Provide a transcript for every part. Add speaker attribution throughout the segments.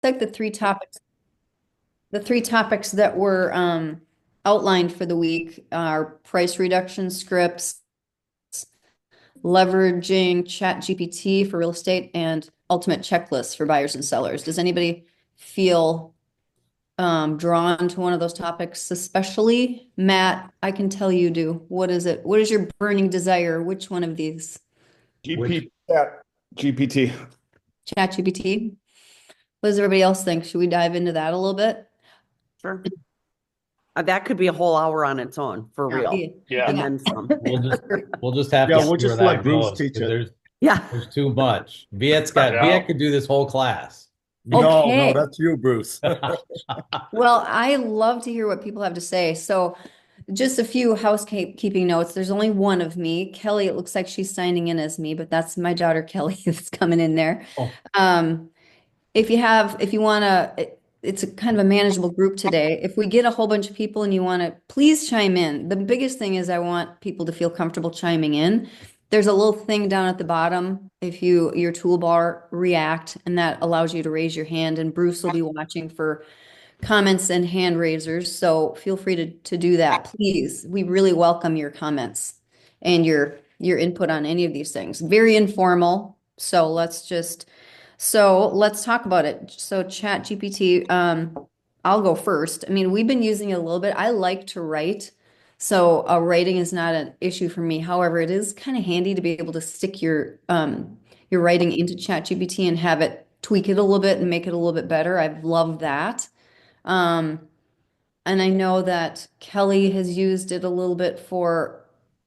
Speaker 1: like the three topics that were outlined for the week are price reduction scripts, leveraging ChatGPT for real estate, and ultimate checklists for buyers and sellers. Does anybody feel drawn to one of those topics, especially Matt? I can tell you do. What is it? What is your burning desire? Which one of these?
Speaker 2: Which
Speaker 3: GP, yeah, GPT.
Speaker 1: ChatGPT? What does everybody else think? Should we dive into that a little bit?
Speaker 4: Sure. That could be a whole hour on its own, for
Speaker 2: Yeah.
Speaker 4: real.
Speaker 2: Yeah.
Speaker 4: And
Speaker 1: Yeah.
Speaker 4: then some.
Speaker 2: We'll just have
Speaker 3: Yeah,
Speaker 2: to
Speaker 3: we'll
Speaker 2: see where
Speaker 3: just let
Speaker 2: that
Speaker 3: Bruce
Speaker 2: goes
Speaker 3: teach
Speaker 2: because
Speaker 3: it.
Speaker 4: Yeah.
Speaker 2: there's too much.
Speaker 3: I
Speaker 2: Viet
Speaker 3: know.
Speaker 2: could do this whole class.
Speaker 3: No, no,
Speaker 1: Okay.
Speaker 3: that's you, Bruce.
Speaker 1: Well, I love to hear what people have to say. So, just a few housekeeping notes. There's only one of me. Kelly, it looks like she's signing in as me, but that's my daughter Kelly that's coming in there.
Speaker 2: Oh,
Speaker 1: Um, if you want to, it's a kind of a manageable group today. If we get a whole bunch of people and you want to, please chime in. The biggest thing is I want people to feel comfortable chiming in. There's a little thing down at the bottom. If your toolbar react, and that allows you to raise your hand, and Bruce will be watching for comments and hand raisers. So feel free to do that, please. We really welcome your comments and your input on any of these things. Very informal. So let's talk about it. So Chat GPT, I'll go first. I mean, we've been using it a little bit. I like to write. So writing is not an issue for me. However, it is kind of handy to be able to stick your writing into Chat GPT and have it tweak it a little bit and make it a little bit better. I've loved that. Um, and I know that Kelly has used it a little bit for,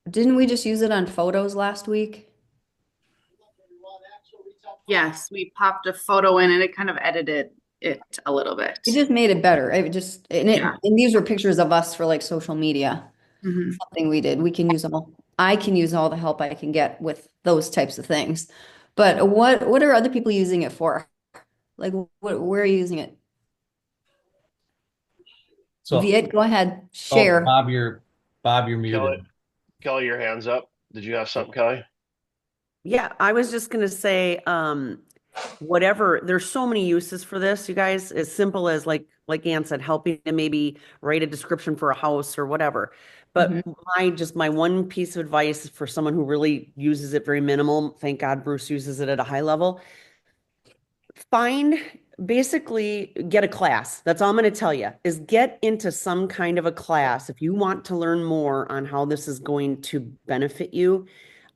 Speaker 1: didn't we just use it on photos last week?
Speaker 5: Yes, we popped a photo in and it kind of edited it a little bit.
Speaker 1: It just made it better.
Speaker 5: Yeah.
Speaker 1: And these were pictures of us for like social media,
Speaker 5: Mhm.
Speaker 1: something we did. We can use them all. I can use all the help I can get with those types of things. But what are other people using it for? Like where are you using it?
Speaker 2: so
Speaker 1: Viet, go ahead,
Speaker 2: oh,
Speaker 1: share.
Speaker 2: Bob, you're
Speaker 3: Kelly,
Speaker 2: muted.
Speaker 3: Kelly, your hand's up. Did you have something, Kelly?
Speaker 4: Yeah, I was just gonna say, whatever, there's so many uses for this, you guys, as simple as like Ann said, helping to maybe write a description for a house or whatever. But
Speaker 1: Mhm.
Speaker 4: my one piece of advice for someone who really uses it very minimal, thank God Bruce uses it at a high level, find basically get a class. That's all I'm going to tell you is get into some kind of a class if you want to learn more on how this is going to benefit you.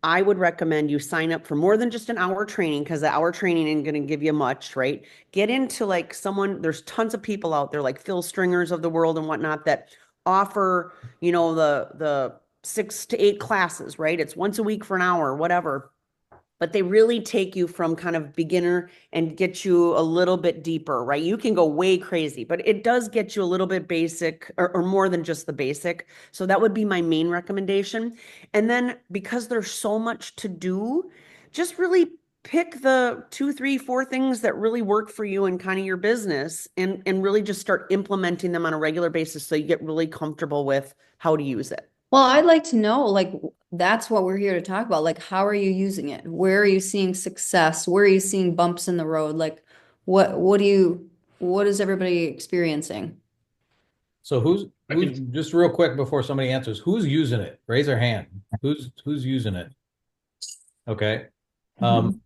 Speaker 4: I would recommend you sign up for more than just an hour training because the hour training ain't going to give you much, right? Get into like someone, there's tons of people out there like Phil Stringers of the world and whatnot that offer, the 6 to 8 classes, right? It's once a week for an hour, whatever, but they really take you from kind of beginner and get you a little bit deeper, right? You can go way crazy, but it does get you a little bit basic or more than just the basic. So that would be my main recommendation. And then because there's so much to do, just really pick the 2, 3, 4 things that really work for you and kind of your business and really just start implementing them on a regular basis so you get really comfortable with how to use it.
Speaker 1: Well, I'd like to know, like, that's what we're here to talk about. Like, how are you using it? Where are you seeing success? Where are you seeing bumps in the road? Like, what is everybody experiencing?
Speaker 2: So
Speaker 3: I
Speaker 2: who's
Speaker 3: can.
Speaker 2: just real quick before somebody answers, who's using it? Raise their hand. Who's using it? Okay. Um,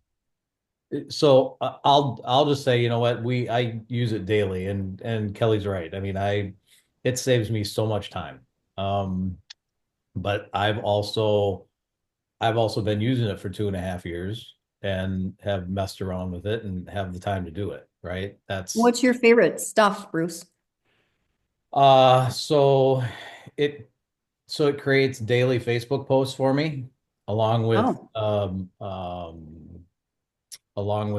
Speaker 1: Mhm.
Speaker 2: so I'll just say, you know what, I use it daily, and Kelly's right. I mean, it saves me so much time. Um, but I've also been using it for 2.5 years and have messed around with it and have the time to do it, right? That's
Speaker 1: What's your favorite stuff, Bruce?
Speaker 2: uh so it it creates daily Facebook posts for me along with
Speaker 1: Oh,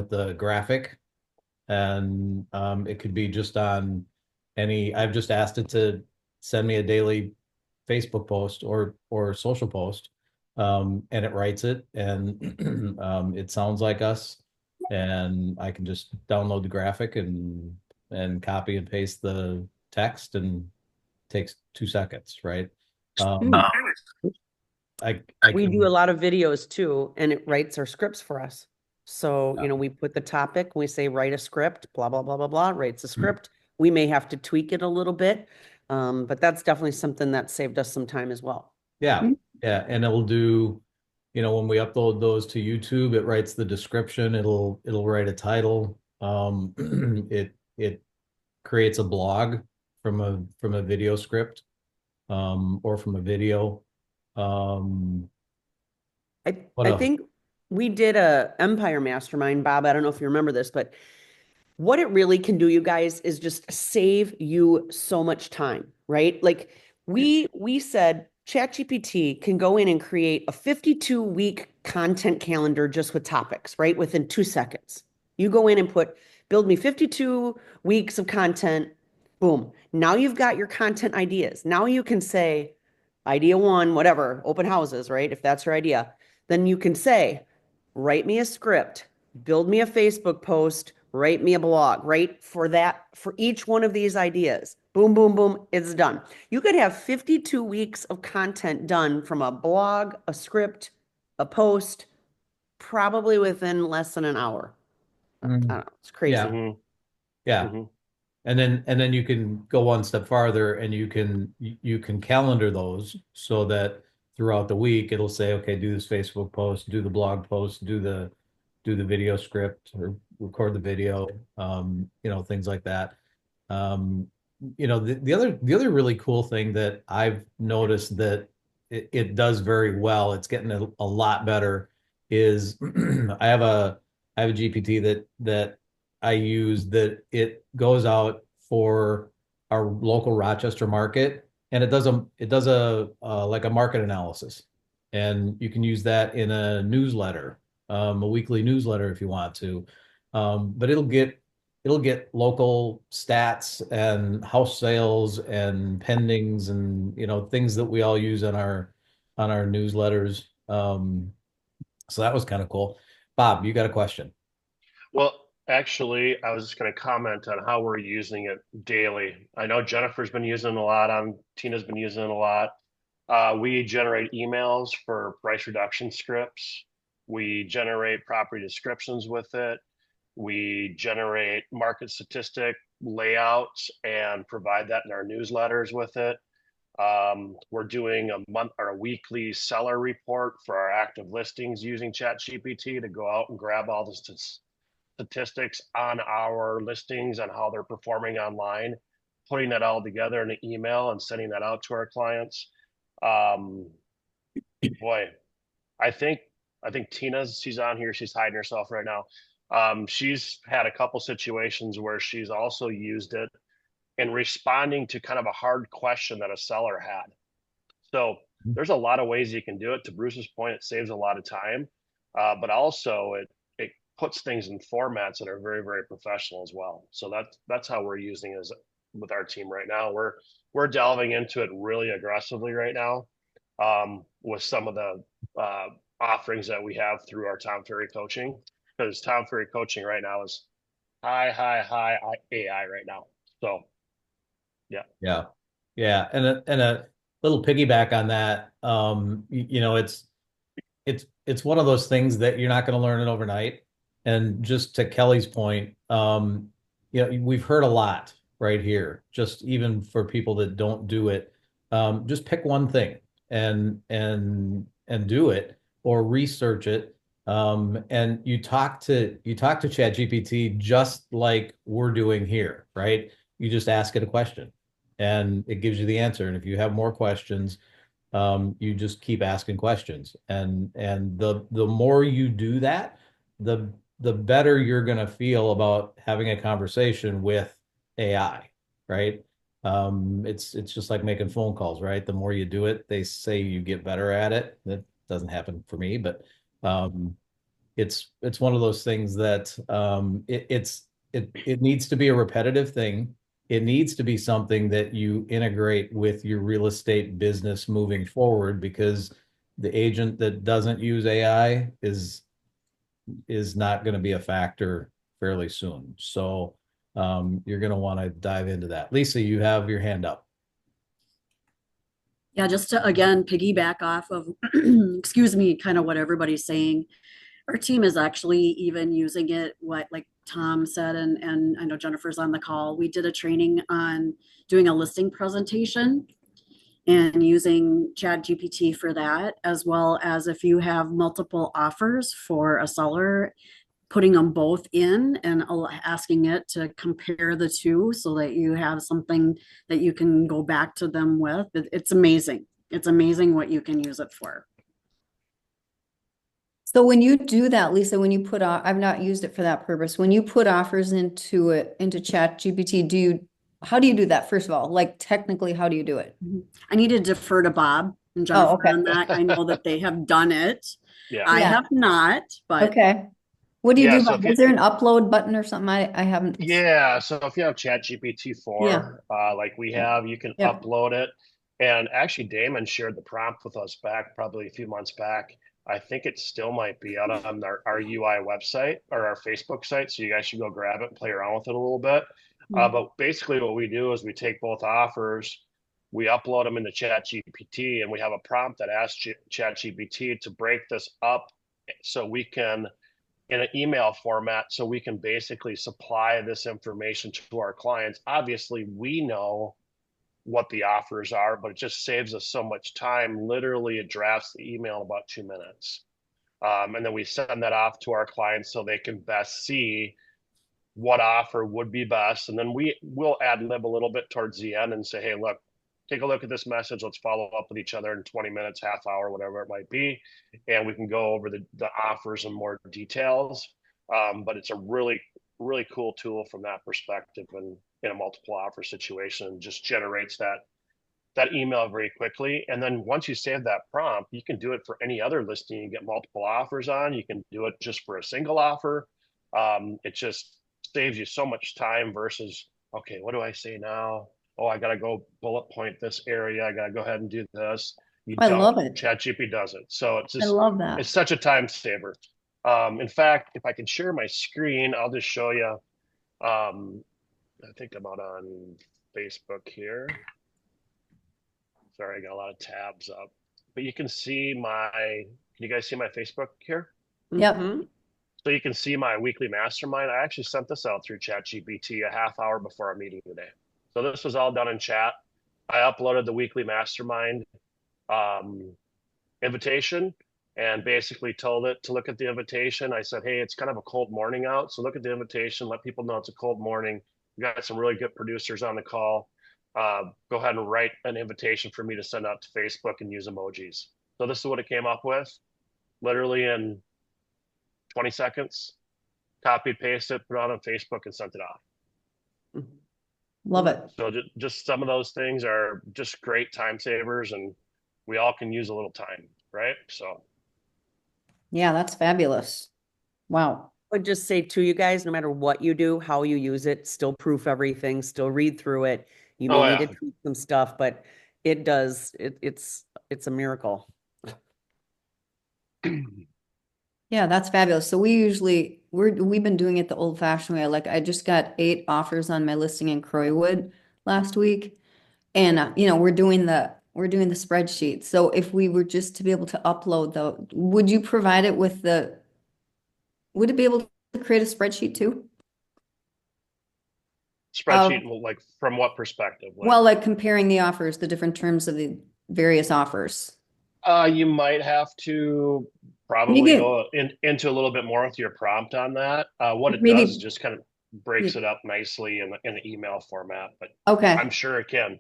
Speaker 2: the graphic, and it could be just on any. I've just asked it to send me a daily Facebook post or social post, and it writes it, and it sounds like us, and I can just download the graphic and copy and paste the text, and takes 2 seconds, right?
Speaker 1: hmm.
Speaker 2: Um, I
Speaker 4: We do a
Speaker 2: can
Speaker 4: lot of videos too, and it writes our scripts for us. So, we put the topic, we say, write a script, blah, blah, blah, blah, blah, writes a script. We may have to tweak it a little bit. But that's definitely something that saved us some time as well.
Speaker 2: Yeah, yeah, and it'll do, when we upload those to YouTube, it writes the description, it'll write a title. It creates a blog from a video script, or from a video. Um, what
Speaker 4: I
Speaker 2: else?
Speaker 4: think we did a Empire Mastermind, Bob. I don't know if you remember this, but what it really can do, you guys, is just save you so much time, right? Like we said ChatGPT can go in and create a 52-week content calendar just with topics, right? Within 2 seconds. You go in and build me 52 weeks of content. Boom. Now you've got your content ideas. Now you can say, idea one, whatever, open houses, right? If that's your idea, then you can say, write me a script, build me a Facebook post, write me a blog, right? For each one of these ideas. Boom, boom, boom, it's done. You could have 52 weeks of content done from a blog, a script, a post, probably within less than an hour. I don't know, it's crazy.
Speaker 2: Yeah,
Speaker 3: Mhm.
Speaker 2: yeah.
Speaker 3: Mhm.
Speaker 2: And then you can go one step farther and you can calendar those so that throughout the week it'll say, okay, do this Facebook post, do the blog post, do the video script or record the video, things like that. Um, the other really cool thing that I've noticed that it does very well, it's getting a lot better, is I have a GPT that I use, that it goes out for our local Rochester market, and it does a like a market analysis, and you can use that in a newsletter, a weekly newsletter if you want to, but it'll get local stats and house sales and pendings and things that we all use on our newsletters. So that was kind of cool. Bob, you got a question?
Speaker 3: Well, actually, I was just going to comment on how we're using it daily. I know Jennifer's been using it a lot. Tina's been using it a lot. We generate emails for price reduction scripts. We generate property descriptions with it. We generate market statistic layouts and provide that in our newsletters with it. We're doing a month or a weekly seller report for our active listings using ChatGPT to go out and grab all the statistics on our listings and how they're performing online, putting that all together in an email and sending that out to our clients. Um, boy, I think she's on here. She's hiding herself right now. She's had a couple situations where she's also used it in responding to kind of a hard question that a seller had. So there's a lot of ways you can do it. To Bruce's point, it saves a lot of time, but also it puts things in formats that are very, very professional as well. So that's how we're using it with our team right now. We're delving into it really aggressively right now, with some of the offerings that we have through our Tom Ferry coaching, because Tom Ferry coaching right now is high AI right now. So yeah.
Speaker 2: Yeah. Yeah. And a little piggyback on that. It's one of those things that you're not going to learn it overnight. And just to Kelly's point, we've heard a lot right here, just even for people that don't do it. Just pick one thing and do it, or research it. And you talk to ChatGPT just like we're doing here, right? You just ask it a question and it gives you the answer. And if you have more questions, you just keep asking questions. And the more you do that, the better you're going to feel about having a conversation with AI, right? It's just like making phone calls, right? The more you do it, they say you get better at it. That doesn't happen for me, but um, it's one of those things that it needs to be a repetitive thing. It needs to be something that you integrate with your real estate business moving forward, because the agent that doesn't use AI is not going to be a factor fairly soon. So you're going to want to dive into that. Lisa, you have your hand up.
Speaker 6: Yeah, just to again piggyback off of, excuse me, kind of what everybody's saying. Our team is actually even using it, what like Tom said, and I know Jennifer's on the call. We did a training on doing a listing presentation and using ChatGPT for that, as well as if you have multiple offers for a seller, putting them both in and asking it to compare the two so that you have something that you can go back to them with. It's amazing. It's amazing what you can use it for.
Speaker 1: So when you do that, Lisa, when you put I've not used it for that purpose. When you put offers into ChatGPT, how do you do that? First of all, like technically, how do you do it?
Speaker 6: I need to defer to Bob and
Speaker 1: Oh,
Speaker 6: Jennifer
Speaker 1: okay.
Speaker 6: on that. I know that they have done it.
Speaker 3: Yeah.
Speaker 6: I
Speaker 1: Yeah.
Speaker 6: have not, but
Speaker 1: Okay. What do you
Speaker 3: Yeah,
Speaker 1: do?
Speaker 3: so if
Speaker 1: Is there an upload button or something? I haven't.
Speaker 3: Yeah, so if you have ChatGPT
Speaker 1: Yeah.
Speaker 3: 4, like we have, you can
Speaker 1: Yep.
Speaker 3: upload it. And actually, Damon shared the prompt with us back probably a few months back. I think it still might be out on our UI website or our Facebook site. So you guys should go grab it and play around with it a little bit. But basically, what we do is we take both offers, we upload them into ChatGPT, and we have a prompt that asks ChatGPT to break this up so we can in an email format so we can basically supply this information to our clients. Obviously, we know what the offers are, but it just saves us so much time. Literally, it drafts the email in about 2 minutes. And then we send that off to our clients so they can best see what offer would be best. And then will ad lib a little bit towards the end and say, hey, look, take a look at this message. Let's follow up with each other in 20 minutes, half hour, whatever it might be. And we can go over the offers in more details. But it's a really, really cool tool from that perspective and in a multiple offer situation, just generates that email very quickly. And then once you save that prompt, you can do it for any other listing you get multiple offers on. You can do it just for a single offer. It just saves you so much time versus, okay, what do I say now? Oh, I got to go bullet point this area. I got to go ahead and do this. You
Speaker 1: I
Speaker 3: don't.
Speaker 1: love it.
Speaker 3: ChatGPT does it. So it's
Speaker 1: I
Speaker 3: just,
Speaker 1: love that.
Speaker 3: it's such a time saver. In fact, if I can share my screen, I'll just show you. I think I'm out on Facebook here. Sorry, I got a lot of tabs up. But you can see can you guys see my Facebook here?
Speaker 1: Yep.
Speaker 3: So you can see my weekly mastermind. I actually sent this out through ChatGPT a half hour before our meeting today. So this was all done in chat. I uploaded the weekly mastermind invitation and basically told it to look at the invitation. I said, hey, it's kind of a cold morning out. So look at the invitation, let people know it's a cold morning. We got some really good producers on the call. Go ahead and write an invitation for me to send out to Facebook and use emojis. So this is what it came up with, literally in 20 seconds. Copy, paste it, put it on Facebook, and sent it off.
Speaker 1: Love it.
Speaker 3: So just some of those things are just great time savers, and we all can use a little time, right? So
Speaker 1: Yeah, that's fabulous. Wow.
Speaker 4: I would just say to you guys, no matter what you do, how you use it, still proof everything, still read through it. You may need to tweak some stuff, but it does. It's a miracle.
Speaker 1: Yeah, that's fabulous. So we've been doing it the old fashioned way. Like I just got 8 offers on my listing in Croywood last week. And we're doing the spreadsheet. So if we were just to be able to upload would you provide it with would it be able to create a spreadsheet too?
Speaker 3: spreadsheet, like from what perspective?
Speaker 1: Well, like comparing the offers, the different terms of the various offers.
Speaker 3: You might have to probably go into a little bit more with your prompt on that. What it does is just kind of breaks it up nicely in the email format, but
Speaker 1: okay.
Speaker 3: I'm sure it can.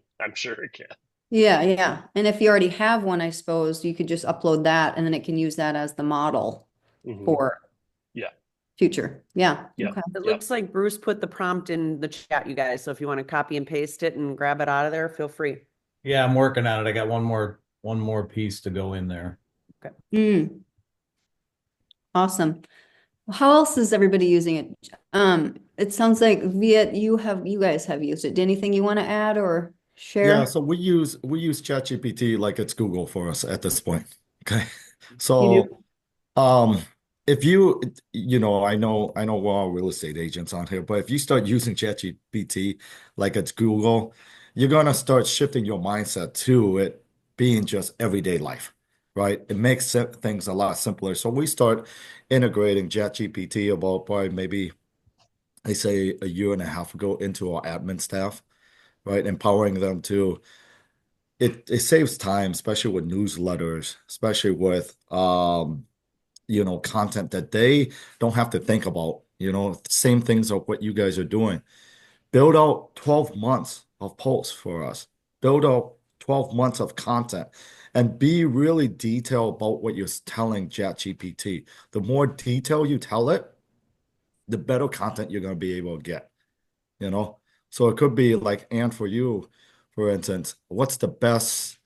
Speaker 1: Yeah. And if you already have one, I suppose you could just upload that and then it can use that as the model for future. Yeah. Okay.
Speaker 4: It looks like Bruce put the prompt in the chat, you guys. So if you want to copy and paste it and grab it out of there, feel free.
Speaker 2: Yeah, I'm working on it. I got one more piece to go in there.
Speaker 4: Okay.
Speaker 1: Awesome. How else is everybody using it? It sounds like Viet, you guys have used it. Anything you want to add or share?
Speaker 7: Yeah, so we use ChatGPT like it's Google for us at this point. Okay. So if I know we're all real estate agents on here, but if you start using ChatGPT like it's Google, you're gonna start shifting your mindset to it being just everyday life. right? It makes things a lot simpler. So we start integrating ChatGPT about probably maybe I say a year and a half ago into our admin staff, right? Empowering them to it saves time, especially with newsletters, especially with content that they don't have to think about, same things of what you guys are doing. Build out 12 months of posts for us. Build out 12 months of content and be really detailed about what you're telling ChatGPT. The more detail you tell it, the better content you're going to be able to get, you know? So it could be like, and for you, for instance, what's the best,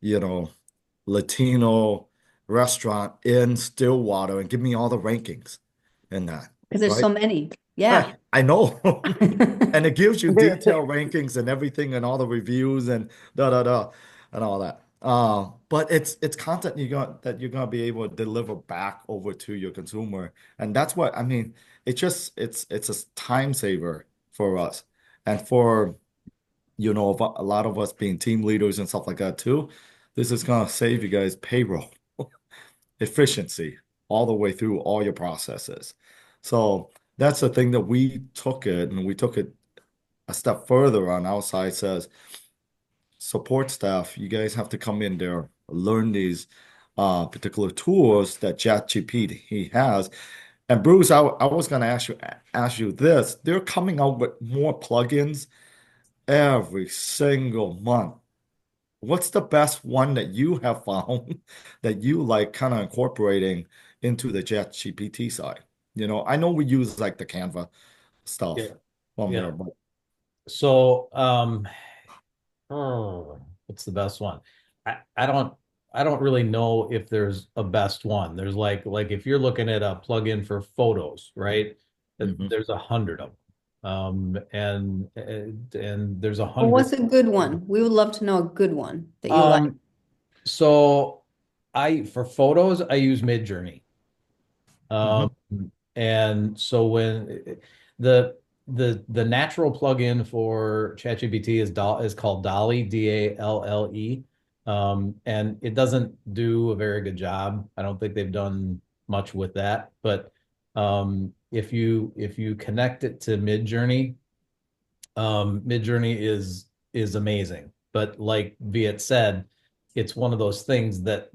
Speaker 7: you know, Latino restaurant in Stillwater and give me all the rankings in that,
Speaker 1: Because there's
Speaker 7: right?
Speaker 1: so many. Yeah.
Speaker 7: I know. And it gives you detailed rankings and everything and all the reviews and da da da and all that. But it's content you're gonna be able to deliver back over to your consumer. And that's what I mean. It's a time saver for us. And for a lot of us being team leaders and stuff like that too, this is gonna save you guys payroll efficiency all the way through all your processes. So that's the thing that we took it a step further on our side says support staff, you guys have to come in there, learn these particular tools that ChatGPT has. And Bruce, I was gonna ask you this. They're coming out with more plugins every single month. What's the best one that you have found that you like kind of incorporating into the ChatGPT side? I know we use like the Canva stuff
Speaker 2: Yeah.
Speaker 7: on
Speaker 2: Yeah.
Speaker 7: there, but
Speaker 2: So, what's the best one? I, I don't I don't really know if there's a best one. There's like if you're looking at a plugin for photos, right?
Speaker 7: mhm.
Speaker 2: There's 100 of them. And there's a
Speaker 1: Well,
Speaker 2: hundred.
Speaker 1: what's a good one? We would love to know a good one that you like.
Speaker 2: So for photos, I use Midjourney.
Speaker 7: Mhm.
Speaker 2: Um, and so when the the natural plugin for ChatGPT is called Dolly, Dalle. And it doesn't do a very good job. I don't think they've done much with that. But if you connect it to Midjourney, Midjourney is amazing. But like Viet said, it's one of those things that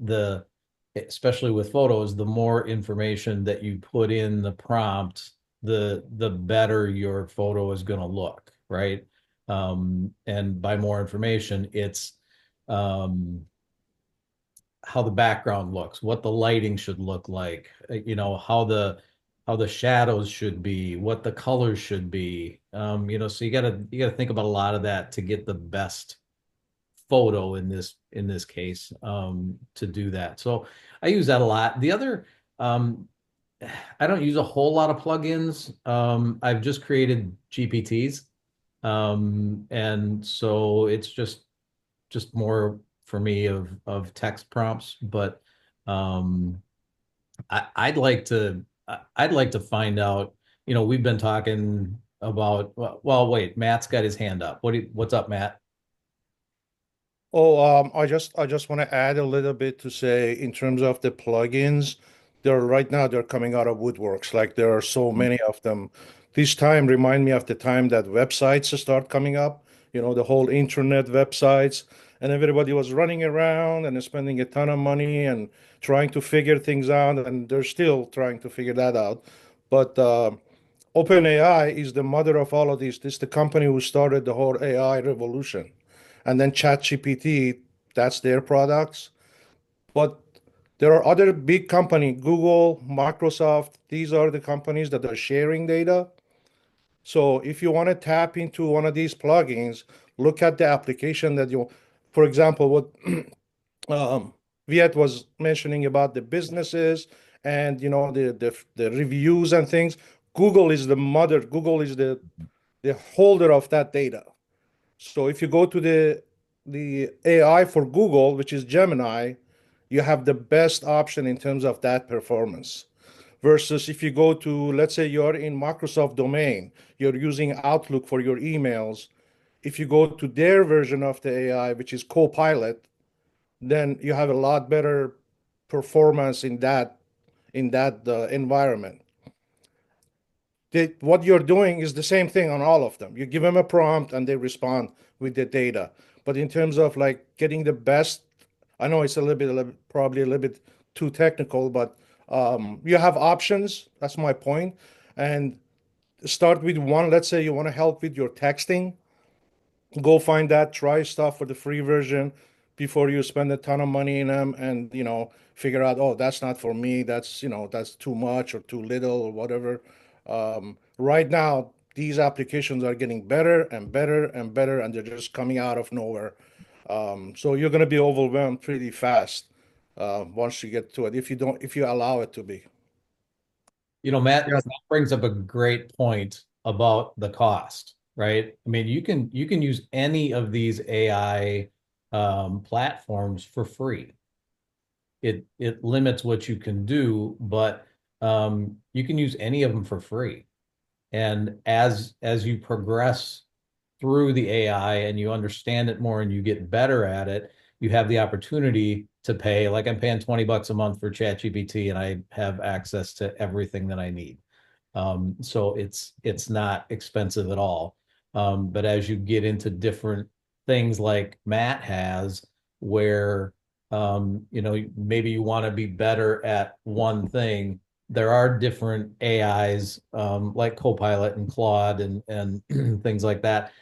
Speaker 2: especially with photos, the more information that you put in the prompt, the better your photo is going to look, right? And by more information, it's um, how the background looks, what the lighting should look like, how the shadows should be, what the colors should be. So you gotta think about a lot of that to get the best photo in this case, to do that. So I use that a lot. The other, I don't use a whole lot of plugins. I've just created GPTs. And so it's just more for me of text prompts. But um, I'd like to find out. We've been talking about. Well, wait, Matt's got his hand up. What's up, Matt?
Speaker 8: Oh, I just want to add a little bit to say in terms of the plugins, they're coming out of woodworks. Like there are so many of them. This time remind me of the time that websites start coming up, the whole internet websites, and everybody was running around and spending a ton of money and trying to figure things out, and they're still trying to figure that out. But OpenAI is the mother of all of these. This is the company who started the whole AI revolution. And then ChatGPT, that's their products. But there are other big companies, Google, Microsoft, these are the companies that are sharing data. So if you want to tap into one of these plugins, look at the application for example, what um, Viet was mentioning about the businesses and the reviews and things. Google is the mother, Google is the holder of that data. So if you go to the AI for Google, which is Gemini, you have the best option in terms of that performance. Versus if you go to, let's say you're in Microsoft domain, you're using Outlook for your emails. If you go to their version of the AI, which is Copilot, then you have a lot better performance in that environment. What you're doing is the same thing on all of them. You give them a prompt and they respond with the data. But in terms of like getting the best, I know it's probably a little bit too technical, but you have options. That's my point. And start with one. Let's say you want to help with your texting. Go find that, try stuff for the free version before you spend a ton of money in them and, figure out, oh, that's not for me. That's too much or too little or whatever. Right now, these applications are getting better and better and better, and they're just coming out of nowhere. So you're going to be overwhelmed pretty fast once you get to it, if you allow it to be.
Speaker 2: Matt,
Speaker 7: Yeah.
Speaker 2: that brings up a great point about the cost, right? I mean, you can use any of these AI platforms for free. It limits what you can do, but you can use any of them for free. And as you progress through the AI and you understand it more and you get better at it, you have the opportunity to pay, like I'm paying $20 a month for ChatGPT and I have access to everything that I need. So it's not expensive at all. But as you get into different things like Matt has, where maybe you want to be better at one thing, there are different AIs like Copilot and Claude and things like that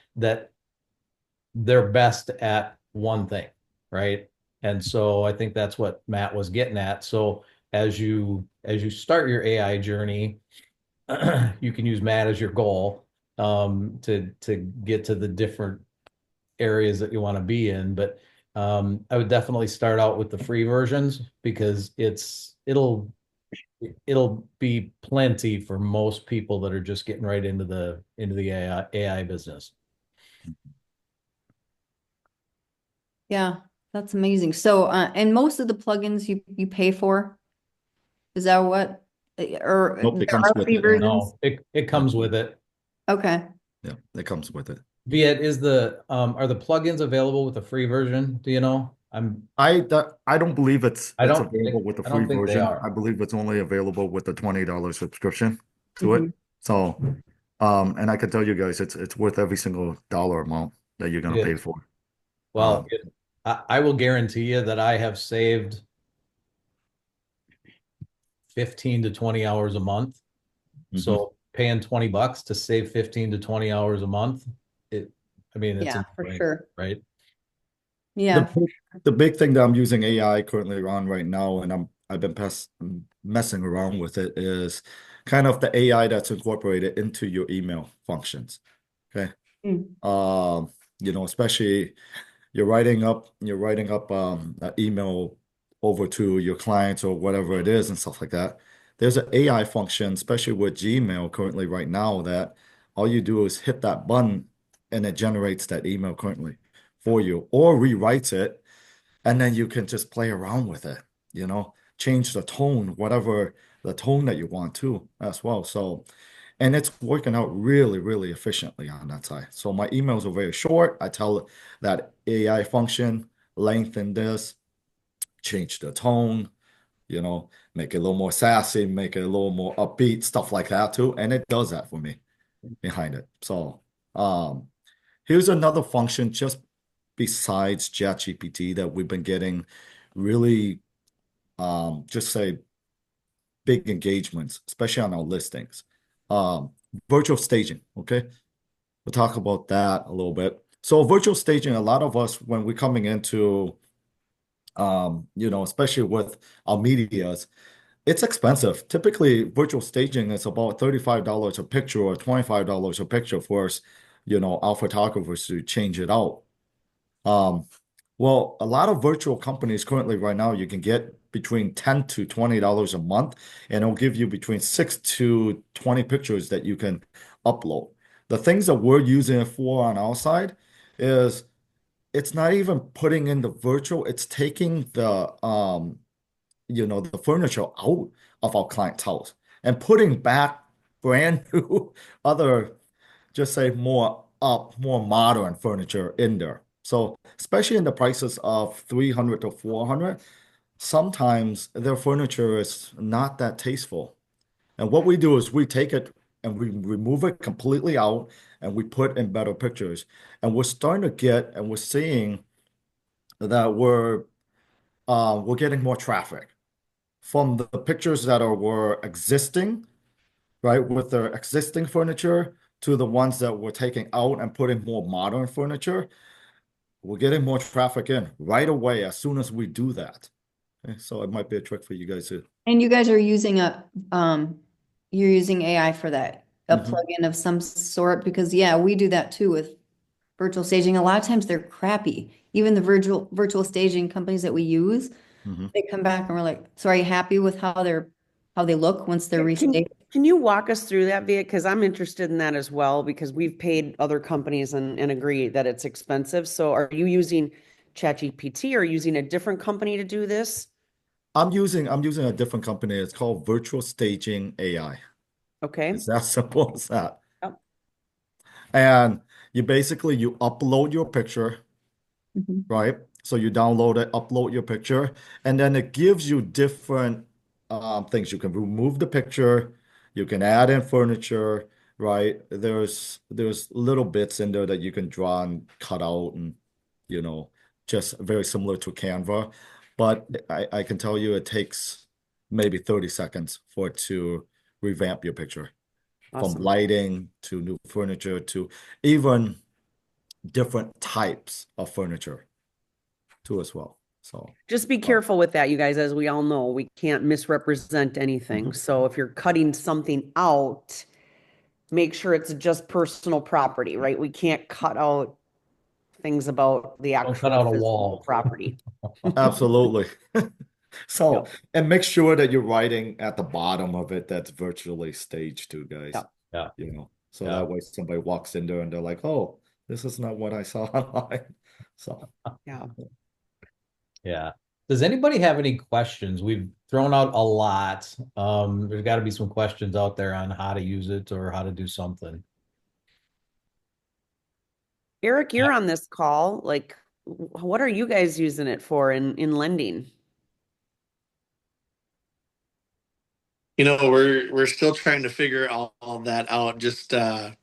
Speaker 2: they're best at one thing, right? And so I think that's what Matt was getting at. So as you start your AI journey, you can use Matt as your goal to get to the different areas that you want to be in. But I would definitely start out with the free versions because it'll be plenty for most people that are just getting right into the AI business.
Speaker 1: Yeah, that's amazing. So, and most of the plugins you pay for, is that what? Or
Speaker 7: Nope, it
Speaker 1: there
Speaker 7: comes
Speaker 1: are
Speaker 7: with
Speaker 1: free
Speaker 7: it.
Speaker 1: versions?
Speaker 2: No, it comes with it.
Speaker 1: Okay.
Speaker 7: Yeah, it comes with it.
Speaker 2: Viet, are the plugins available with the free version? Do you know?
Speaker 7: I don't believe it's
Speaker 2: I don't
Speaker 7: available
Speaker 2: think
Speaker 7: with the
Speaker 2: I
Speaker 7: free
Speaker 2: don't think they
Speaker 7: version.
Speaker 2: are.
Speaker 7: I believe it's only available with the $20 subscription to
Speaker 1: Mhm.
Speaker 7: it. So, and I can tell you guys, it's worth every single dollar amount that you're
Speaker 2: It
Speaker 7: gonna pay
Speaker 2: is.
Speaker 7: for.
Speaker 2: Well,
Speaker 7: Um,
Speaker 2: I will guarantee you that I have saved 15 to 20 hours a month.
Speaker 7: mhm.
Speaker 2: So paying $20 to save 15 to 20 hours a month, I mean, it's
Speaker 1: Yeah,
Speaker 2: a
Speaker 1: for
Speaker 2: no-brainer,
Speaker 1: sure.
Speaker 2: right?
Speaker 1: Yeah.
Speaker 7: The big thing that I'm using AI currently on right now, and I've been messing around with it, is kind of the AI that's incorporated into your email functions. Okay.
Speaker 1: Mm.
Speaker 7: Especially you're writing up an email over to your clients or whatever it is and stuff like that. There's an AI function, especially with Gmail currently right now, that all you do is hit that button and it generates that email currently for you or rewrites it, and then you can just play around with it, change the tone, whatever the tone that you want to as well. So, and it's working out really, really efficiently on that side. So my emails are very short. I tell that AI function, lengthen this, change the tone, make it a little more sassy, make it a little more upbeat, stuff like that too. And it does that for me behind it. So here's another function just besides ChatGPT that we've been getting really just say big engagements, especially on our listings. Um, Virtual staging, okay? We'll talk about that a little bit. So virtual staging, a lot of us when we're coming into especially with our medias, it's expensive. Typically, virtual staging is about $35 a picture or $25 a picture for us, our photographers to change it out. Um, well, a lot of virtual companies currently right now, you can get between $10 to $20 a month, and it'll give you between 6 to 20 pictures that you can upload. The things that we're using it for on our side is it's not even putting in the virtual, it's taking the furniture out of our client's house and putting back brand new other just say more modern furniture in there. So especially in the prices of 300 to 400, sometimes their furniture is not that tasteful. And what we do is we take it and we remove it completely out and we put in better pictures. And we're starting to get and we're seeing that we're getting more traffic from the pictures that were existing, right, with their existing furniture to the ones that we're taking out and putting more modern furniture. We're getting more traffic in right away as soon as we do that. Okay, so it might be a trick for you guys to.
Speaker 1: And you guys are using you're using AI for that, a
Speaker 7: Mhm.
Speaker 1: plugin of some sort, because yeah, we do that too with virtual staging. A lot of times they're crappy. Even the virtual staging companies that we use,
Speaker 7: Mhm.
Speaker 1: they come back and we're like, so are you happy with how they look once they're
Speaker 4: Can,
Speaker 1: restaged?
Speaker 4: can you walk us through that, Via? Because I'm interested in that as well, because we've paid other companies and agree that it's expensive. So are you using ChatGPT or using a different company to do this?
Speaker 7: I'm using a different company. It's called Virtual Staging AI.
Speaker 4: Okay.
Speaker 7: It's that simple as that.
Speaker 4: Yep.
Speaker 7: And you upload your picture,
Speaker 1: Mhm.
Speaker 7: right? So you download it, upload your picture, and then it gives you different things. You can remove the picture, you can add in furniture, right? There's little bits in there that you can draw and cut out and you know, just very similar to Canva. But I can tell you it takes maybe 30 seconds for it to revamp your picture from
Speaker 4: Awesome.
Speaker 7: lighting to new furniture to even different types of furniture too as well. So
Speaker 4: Just be careful with that, you guys. As we all know, we can't misrepresent anything.
Speaker 7: Mhm.
Speaker 4: So if you're cutting something out, make sure it's just personal property, right? We can't cut out things about the
Speaker 2: Don't cut
Speaker 4: actual
Speaker 2: out a
Speaker 4: physical
Speaker 2: wall.
Speaker 4: property.
Speaker 7: Absolutely. So,
Speaker 4: Yep.
Speaker 7: and make sure that you're writing at the bottom of it that's virtually staged too, guys.
Speaker 4: Yep.
Speaker 2: Yeah.
Speaker 7: So
Speaker 2: Yeah.
Speaker 7: that way somebody walks in there and they're like, oh, this is not what I saw online. So,
Speaker 4: Yeah.
Speaker 2: Yeah. Does anybody have any questions? We've thrown out a lot. There's got to be some questions out there on how to use it or how to do something.
Speaker 4: Eric, you're on this call. Like, what are you guys using it for in lending?
Speaker 9: We're still trying to figure all that out. Just a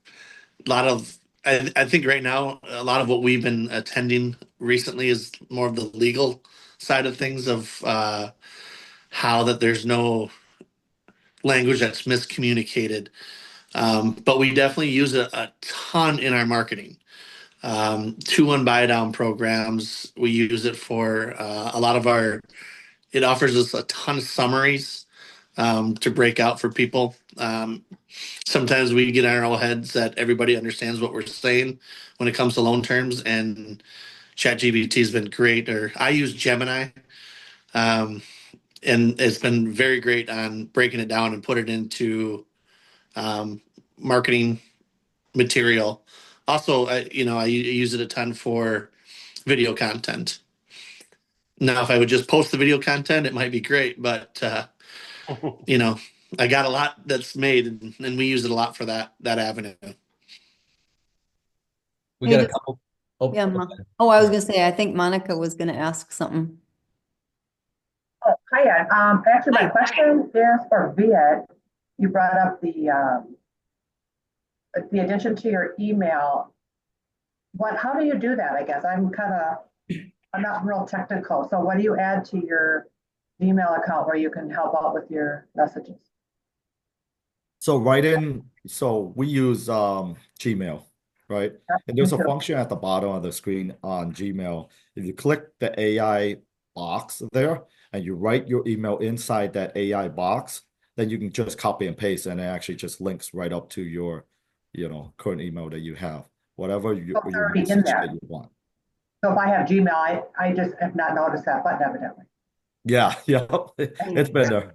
Speaker 9: lot of I think right now a lot of what we've been attending recently is more of the legal side of things of how that there's no language that's miscommunicated. But we definitely use it a ton in our marketing. 2-1 buy down programs. We use it for a lot of our. It offers us a ton of summaries to break out for people. Sometimes we get in our own heads that everybody understands what we're saying when it comes to loan terms, and ChatGPT has been great. Or I use Gemini, um, and it's been very great on breaking it down and put it into marketing material. Also, I use it a ton for video content. Now, if I would just post the video content, it might be great, but you know, I got a lot that's made, and we use it a lot for that avenue.
Speaker 2: We
Speaker 1: Hey,
Speaker 2: got a couple. Oh,
Speaker 1: yeah, I was gonna say, I think Monica was gonna ask something.
Speaker 10: Oh, hiya. Actually, my question is for Viet. You brought up the addition to your email. How do you do that? I guess I'm not real technical. So what do you add to your Gmail account where you can help out with your messages?
Speaker 7: so we use Gmail, right? And
Speaker 10: Me
Speaker 7: there's a
Speaker 10: too.
Speaker 7: function at the bottom of the screen on Gmail. If you click the AI box there and you write your email inside that AI box, then you can just copy and paste and it actually just links right up to your, current email that you have, whatever
Speaker 10: So it's
Speaker 7: your
Speaker 10: already in
Speaker 7: message that
Speaker 10: there.
Speaker 7: you want.
Speaker 10: So if I have Gmail, I just have not noticed that button evidently.
Speaker 7: Yeah, yeah, it's been there.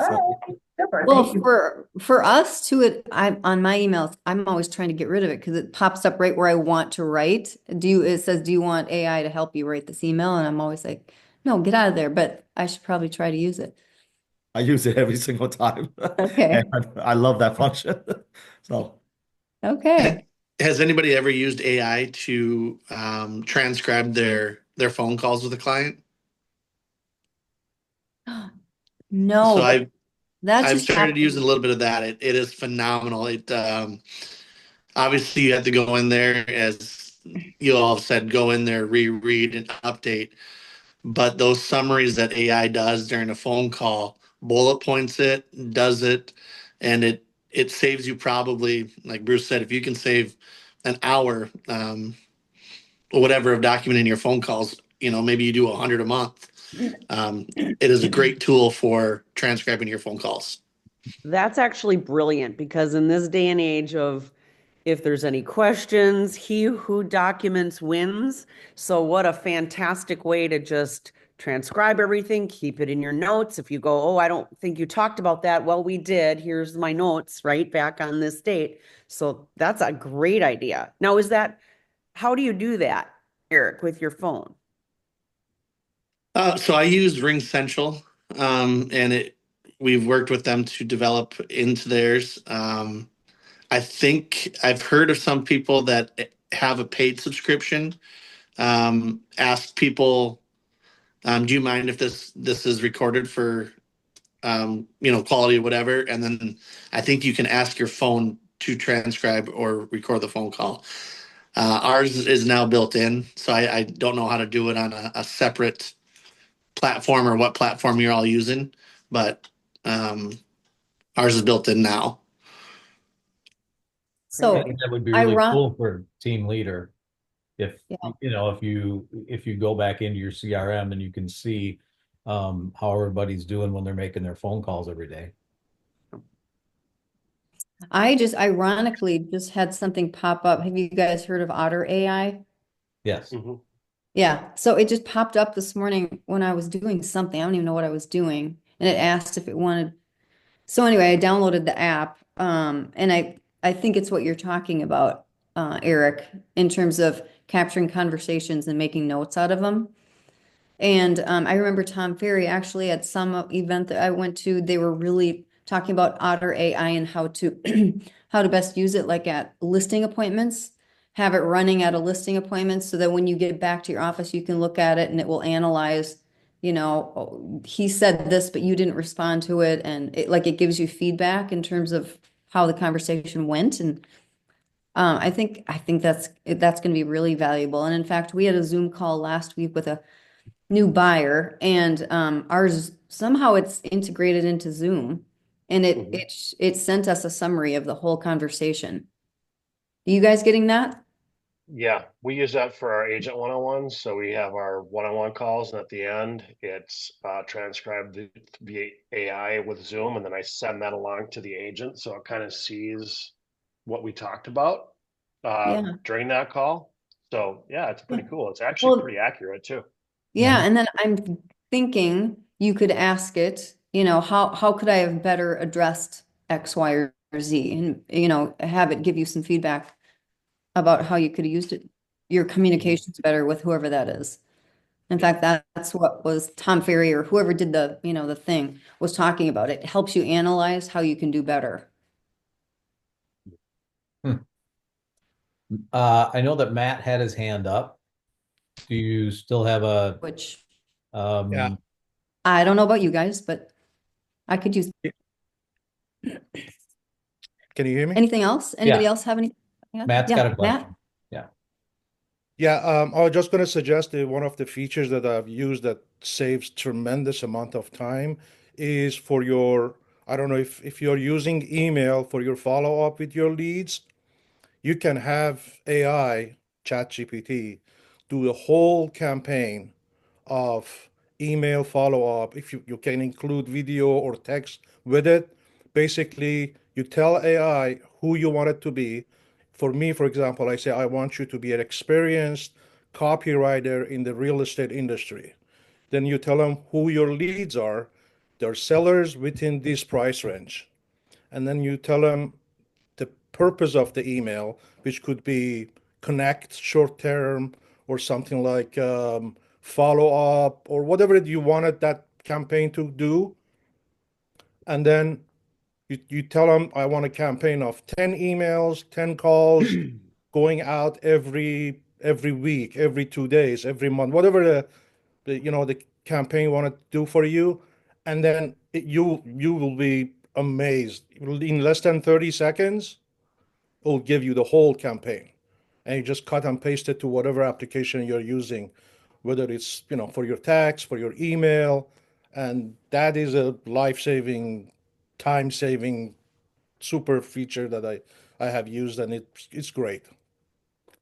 Speaker 7: So.
Speaker 10: All right, super.
Speaker 1: Well,
Speaker 10: Thank you.
Speaker 1: for us too, I'm on my emails, I'm always trying to get rid of it because it pops up right where I want to write. It says, do you want AI to help you write this email? And I'm always like, no, get out of there. But I should probably try to use it.
Speaker 7: I use it every single time.
Speaker 1: Okay.
Speaker 7: And I love that function. So
Speaker 1: Okay.
Speaker 9: Has anybody ever used AI to transcribe their phone calls with a client? So
Speaker 1: No, but that
Speaker 9: I've
Speaker 1: just
Speaker 9: started using
Speaker 1: happened.
Speaker 9: a little bit of that. It is phenomenal. It obviously you have to go in there, as you all have said, go in there, reread and update. But those summaries that AI does during a phone call, bullet points it, does it, and it saves you probably, like Bruce said, if you can save an hour, or whatever of documenting your phone calls, maybe you do 100 a month. It is a great tool for transcribing your phone calls.
Speaker 4: That's actually brilliant because in this day and age of if there's any questions, he who documents wins. So, what a fantastic way to just transcribe everything, keep it in your notes. If you go, oh, I don't think you talked about that. Well, we did. Here's my notes right back on this date. So, that's a great idea. Now, how do you do that, Eric, with your phone?
Speaker 9: So I use Ring Central, and we've worked with them to develop into theirs. I think I've heard of some people that have a paid subscription. Ask people, do you mind if this is recorded for quality or whatever? And then I think you can ask your phone to transcribe or record the phone call. Ours is now built in, so I don't know how to do it on a separate platform or what platform you're all using, but um, ours is built in now.
Speaker 2: I
Speaker 1: So
Speaker 2: think that would be
Speaker 1: I
Speaker 2: really
Speaker 1: run,
Speaker 2: cool for a team leader. If,
Speaker 1: yeah.
Speaker 2: if you go back into your CRM and you can see how everybody's doing when they're making their phone calls every day.
Speaker 1: I just ironically just had something pop up. Have you guys heard of Otter AI?
Speaker 2: Yes.
Speaker 3: Mhm.
Speaker 1: Yeah. So it just popped up this morning when I was doing something. I don't even know what I was doing. And it asked if it wanted. So anyway, I downloaded the app. And I think it's what you're talking about, Eric, in terms of capturing conversations and making notes out of them. And I remember Tom Ferry actually at some event that I went to, they were really talking about Otter AI and how to how to best use it, like at listing appointments, have it running at a listing appointment so that when you get back to your office, you can look at it and it will analyze, oh, he said this, but you didn't respond to it. And it gives you feedback in terms of how the conversation went. And I think that's going to be really valuable. And in fact, we had a Zoom call last week with a new buyer and ours somehow it's integrated into Zoom and it
Speaker 3: Mhm.
Speaker 1: it it sent us a summary of the whole conversation. Are you guys getting that?
Speaker 3: Yeah, we use that for our agent one-on-ones. So we have our one-on-one calls, and at the end, it's transcribed via AI with Zoom, and then I send that along to the agent, so it kind of sees what we talked about
Speaker 1: Yeah.
Speaker 3: during that call. So yeah, it's
Speaker 1: Yeah.
Speaker 3: pretty cool. It's actually
Speaker 1: Well,
Speaker 3: pretty accurate too.
Speaker 1: yeah, and then I'm thinking you could ask it, how could I have better addressed X, Y, or Z and have it give you some feedback about how you could have used it, your
Speaker 3: Mhm.
Speaker 1: communications better with whoever that is. In
Speaker 3: Yeah.
Speaker 1: fact, that's what was Tom Ferry or whoever did the thing was talking about. It helps you analyze how you can do better.
Speaker 2: Hmm. I know that Matt had his hand up. Do you still have a
Speaker 1: Which
Speaker 8: Yeah.
Speaker 2: um
Speaker 1: I don't know about you guys, but I could use
Speaker 8: Can you hear me?
Speaker 1: anything else. Anybody
Speaker 2: yeah,
Speaker 1: else have anything?
Speaker 2: Matt's got
Speaker 1: Yeah,
Speaker 2: a
Speaker 1: Matt.
Speaker 2: question. Yeah.
Speaker 8: Yeah, I was just going to suggest that one of the features that I've used that saves tremendous amount of time is for I don't know if you're using email for your follow-up with your leads, you can have AI, ChatGPT, do the whole campaign of email follow-up. If you can include video or text with it, basically you tell AI who you want it to be. For me, for example, I say I want you to be an experienced copywriter in the real estate industry. Then you tell them who your leads are. They're sellers within this price range. And then you tell them the purpose of the email, which could be connect short term or something like follow up or whatever you wanted that campaign to do. And then you tell them, I want a campaign of 10 emails, 10 calls going out every week, every 2 days, every month, whatever the campaign want to do for you. and then you will be amazed. In less than 30 seconds, it will give you the whole campaign. And you just cut and paste it to whatever application you're using, whether it's, for your tax, for your email, and that is a life-saving, time-saving super feature that I have used, and it's great.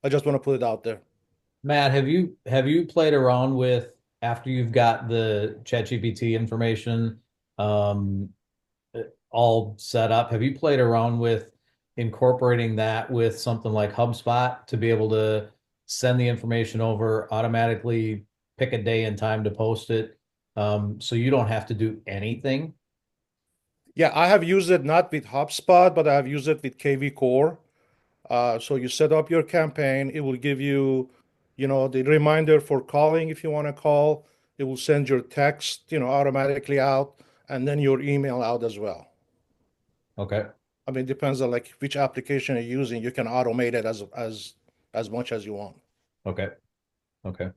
Speaker 8: I just want to put it out there.
Speaker 2: Matt, have you played around with after you've got the ChatGPT information um, all set up? Have you played around with incorporating that with something like HubSpot to be able to send the information over, automatically pick a day and time to post it, so you don't have to do anything?
Speaker 8: Yeah, I have used it not with HubSpot, but I have used it with KV Core. So you set up your campaign. It will give you, the reminder for calling if you want to call. It will send your text, automatically out, and then your email out as well.
Speaker 2: Okay.
Speaker 8: I mean, it depends on like which application you're using. You can automate it as much as you want.
Speaker 2: Okay. Okay.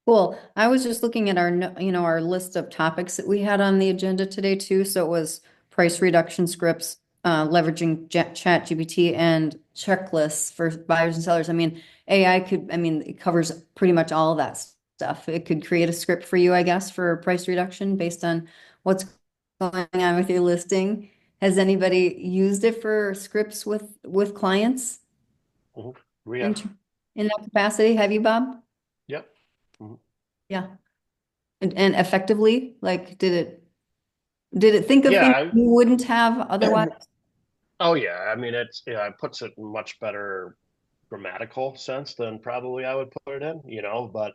Speaker 1: Cool. I was just looking at our, our list of topics that we had on the agenda today too. So it was price reduction scripts, leveraging ChatGPT and checklists for buyers and sellers. I mean, it covers pretty much all of that stuff. It could create a script for you, I guess, for price reduction based on what's going on with your listing. Has anybody used it for scripts with clients
Speaker 3: We
Speaker 1: in,
Speaker 3: have.
Speaker 1: in that capacity? Have you, Bob?
Speaker 3: Yep. Mhm.
Speaker 1: Yeah. And effectively, like, did it think of
Speaker 3: Yeah.
Speaker 1: things you wouldn't have otherwise?
Speaker 3: Oh yeah. I mean, it puts it in much better grammatical sense than probably I would put it in, but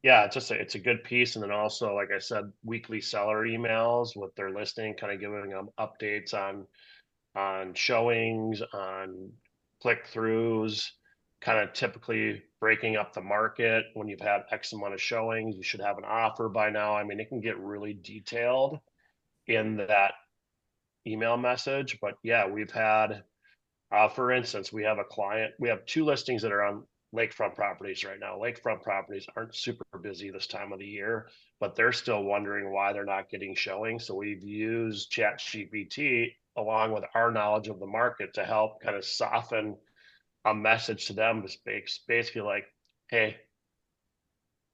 Speaker 3: yeah, it's a good piece. And then also, like I said, weekly seller emails with their listing, kind of giving them updates on showings, on click throughs, kind of typically breaking up the market. When you've had X amount of showings, you should have an offer by now. I mean, it can get really detailed in that email message. But yeah, we've had, for instance, we have two listings that are on lakefront properties right now. Lakefront properties aren't super busy this time of the year, but they're still wondering why they're not getting showing. So we've used ChatGPT along with our knowledge of the market to help kind of soften a message to them. It's basically like, hey,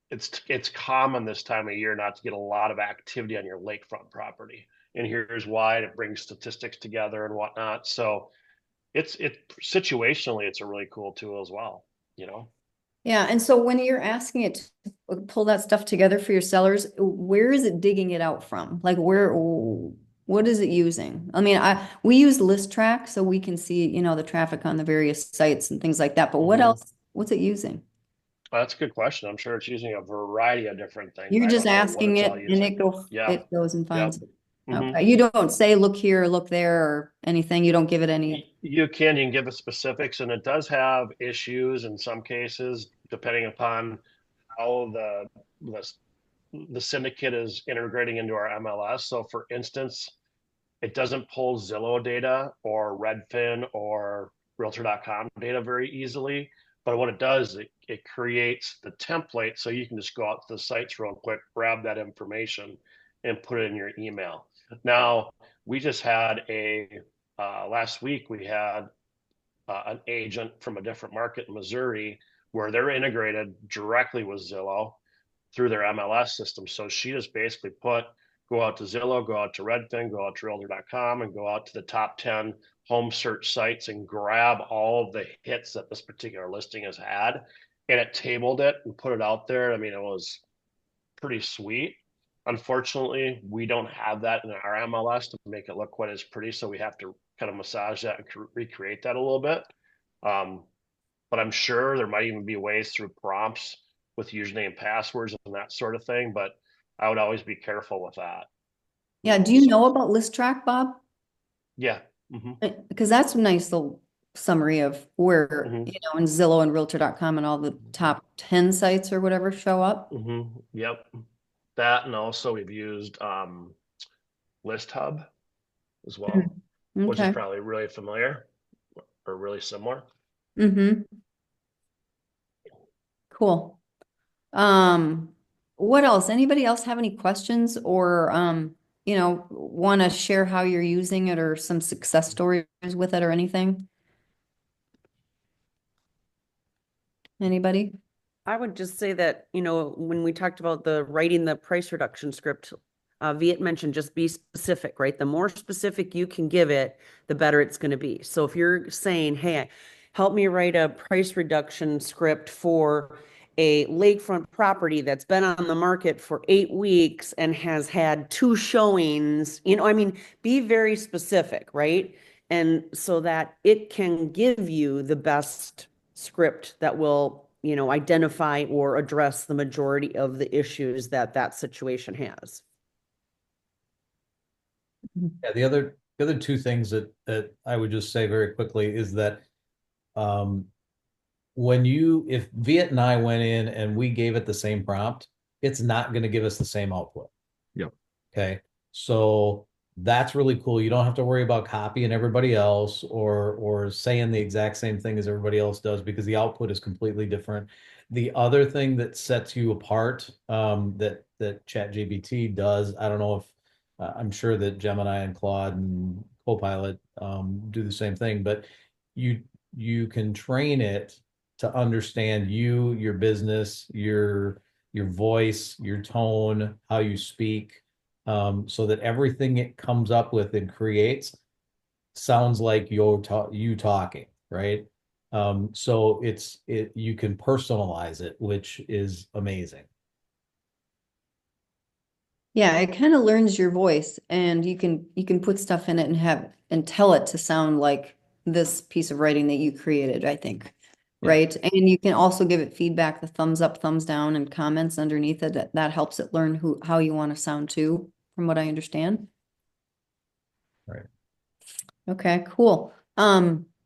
Speaker 3: it's common this time of year not to get a lot of activity on your lakefront property, and here's why. And it brings statistics together and whatnot. So it situationally, it's a really cool tool as well,
Speaker 1: Yeah, and so when you're asking it to pull that stuff together for your sellers, where is it digging it out from? Like what is it using? I mean, we use list track so we can see, the traffic on the various sites and things like that. But what
Speaker 3: Mhm.
Speaker 1: else? What's it using?
Speaker 3: That's a good question. I'm sure it's using a variety of different things.
Speaker 1: You're
Speaker 3: I
Speaker 1: just
Speaker 3: don't know what
Speaker 1: asking
Speaker 3: it's
Speaker 1: it
Speaker 3: all
Speaker 1: and
Speaker 3: using. Yeah.
Speaker 1: it goes and
Speaker 3: Yep.
Speaker 1: finds it.
Speaker 3: Hmm.
Speaker 1: Okay. You don't say look here or look there or anything. You don't give it any.
Speaker 3: You can give it specifics, and it does have issues in some cases, depending upon how the, the syndicate is integrating into our MLS. So, for instance, it doesn't pull Zillow data or Redfin or Realtor.com data very easily. But what it does, it creates the template so you can just go out to the sites real quick, grab that information, and put it in your email. Now, we just had last week, we had an agent from a different market in Missouri where they're integrated directly with Zillow through their MLS system. So she just basically go out to Zillow, go out to Redfin, go out to Realtor.com, and go out to the top 10 home search sites and grab all of the hits that this particular listing has had. And it tabled it and put it out there. I mean, it was pretty sweet. Unfortunately, we don't have that in our MLS to make it look quite as pretty. So we have to kind of massage that and recreate that a little bit. Um, but I'm sure there might even be ways through prompts with username and passwords and that sort of thing. But I would always be careful with that.
Speaker 1: Yeah. Do you know about list track, Bob?
Speaker 3: Yeah. Hmm.
Speaker 1: Because that's a nice little summary of where,
Speaker 3: Hmm.
Speaker 1: in Zillow and Realtor.com and all the top 10 sites or whatever show up.
Speaker 3: Hmm. Yep. That, and also we've used List Hub as well, which is
Speaker 1: Okay.
Speaker 3: probably really familiar or really similar.
Speaker 1: Mm-hmm. Cool. Um, what else? Anybody else have any questions or, want to share how you're using it or some success stories with it or anything? Anybody?
Speaker 4: I would just say that, when we talked about the writing the price reduction script, Viet mentioned just be specific, right? The more specific you can give it, the better it's going to be. So if you're saying, hey, help me write a price reduction script for a lakefront property that's been on the market for 8 weeks and has had 2 showings, be very specific, right? And so that it can give you the best script that will identify or address the majority of the issues that that situation has.
Speaker 2: Yeah, the other two things that I would just say very quickly is that um, if Viet and I went in and we gave it the same prompt, it's not going to give us the same output.
Speaker 7: Yep.
Speaker 2: Okay. So that's really cool. You don't have to worry about copying everybody else or saying the exact same thing as everybody else does because the output is completely different. The other thing that sets you apart, that ChatGPT does, I don't know if I'm sure that Gemini and Claude and Copilot do the same thing, but you you can train it to understand you, your business, your voice, your tone, how you speak, so that everything it comes up with and creates sounds like you talking, right? So you can personalize it, which is amazing.
Speaker 1: Yeah, it kind of learns your voice and you can put stuff in it and tell it to sound like this piece of writing that you created, I think.
Speaker 2: Yeah.
Speaker 1: Right? And you can also give it feedback, the thumbs up, thumbs down, and comments underneath it. That helps it learn how you want to sound too, from what I understand.
Speaker 2: Right.
Speaker 1: Okay, cool.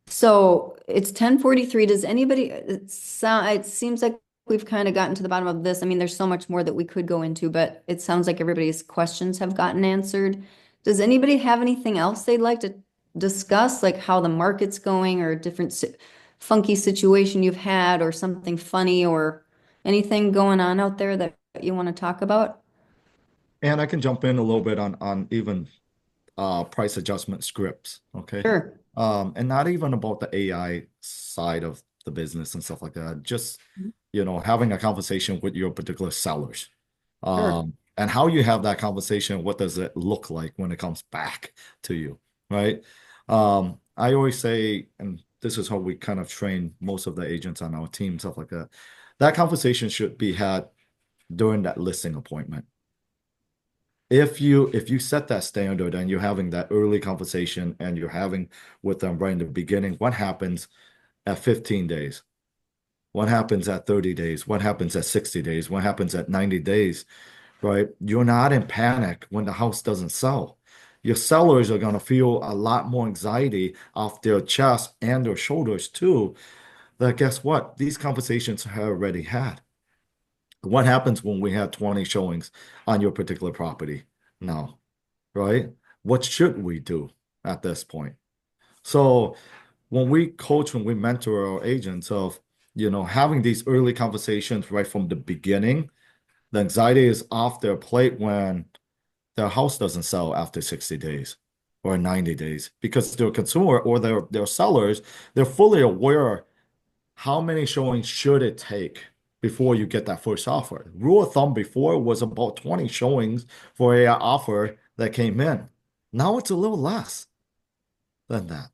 Speaker 1: So it's 10:43. Does anybody, it seems like we've kind of gotten to the bottom of this. I mean, there's so much more that we could go into, but it sounds like everybody's questions have gotten answered. Does anybody have anything else they'd like to discuss, like how the market's going or a different funky situation you've had or something funny or anything going on out there that you want to talk about?
Speaker 7: And I can jump in a little bit on even price adjustment scripts, okay?
Speaker 1: Sure.
Speaker 7: And not even about the AI side of the business and stuff like that. Just, having a conversation with your particular sellers.
Speaker 1: Sure.
Speaker 7: And how you have that conversation, what does it look like when it comes back to you, right? I always say, and this is how we kind of train most of the agents on our team, stuff like that. That conversation should be had during that listing appointment. If you set that standard and you're having that early conversation and you're having with them right in the beginning, what happens at 15 days? What happens at 30 days? What happens at 60 days? What happens at 90 days? Right? You're not in panic when the house doesn't sell. Your sellers are going to feel a lot more anxiety off their chest and their shoulders too. That guess what? These conversations are already had. What happens when we have 20 showings on your particular property now, right? What should we do at this point? So when we coach, when we mentor our agents of, having these early conversations right from the beginning, the anxiety is off their plate when their house doesn't sell after 60 days or 90 days because their consumer or their sellers, they're fully aware how many showings should it take before you get that first offer. Rule of thumb before was about 20 showings for a offer that came in. Now it's a little less than that.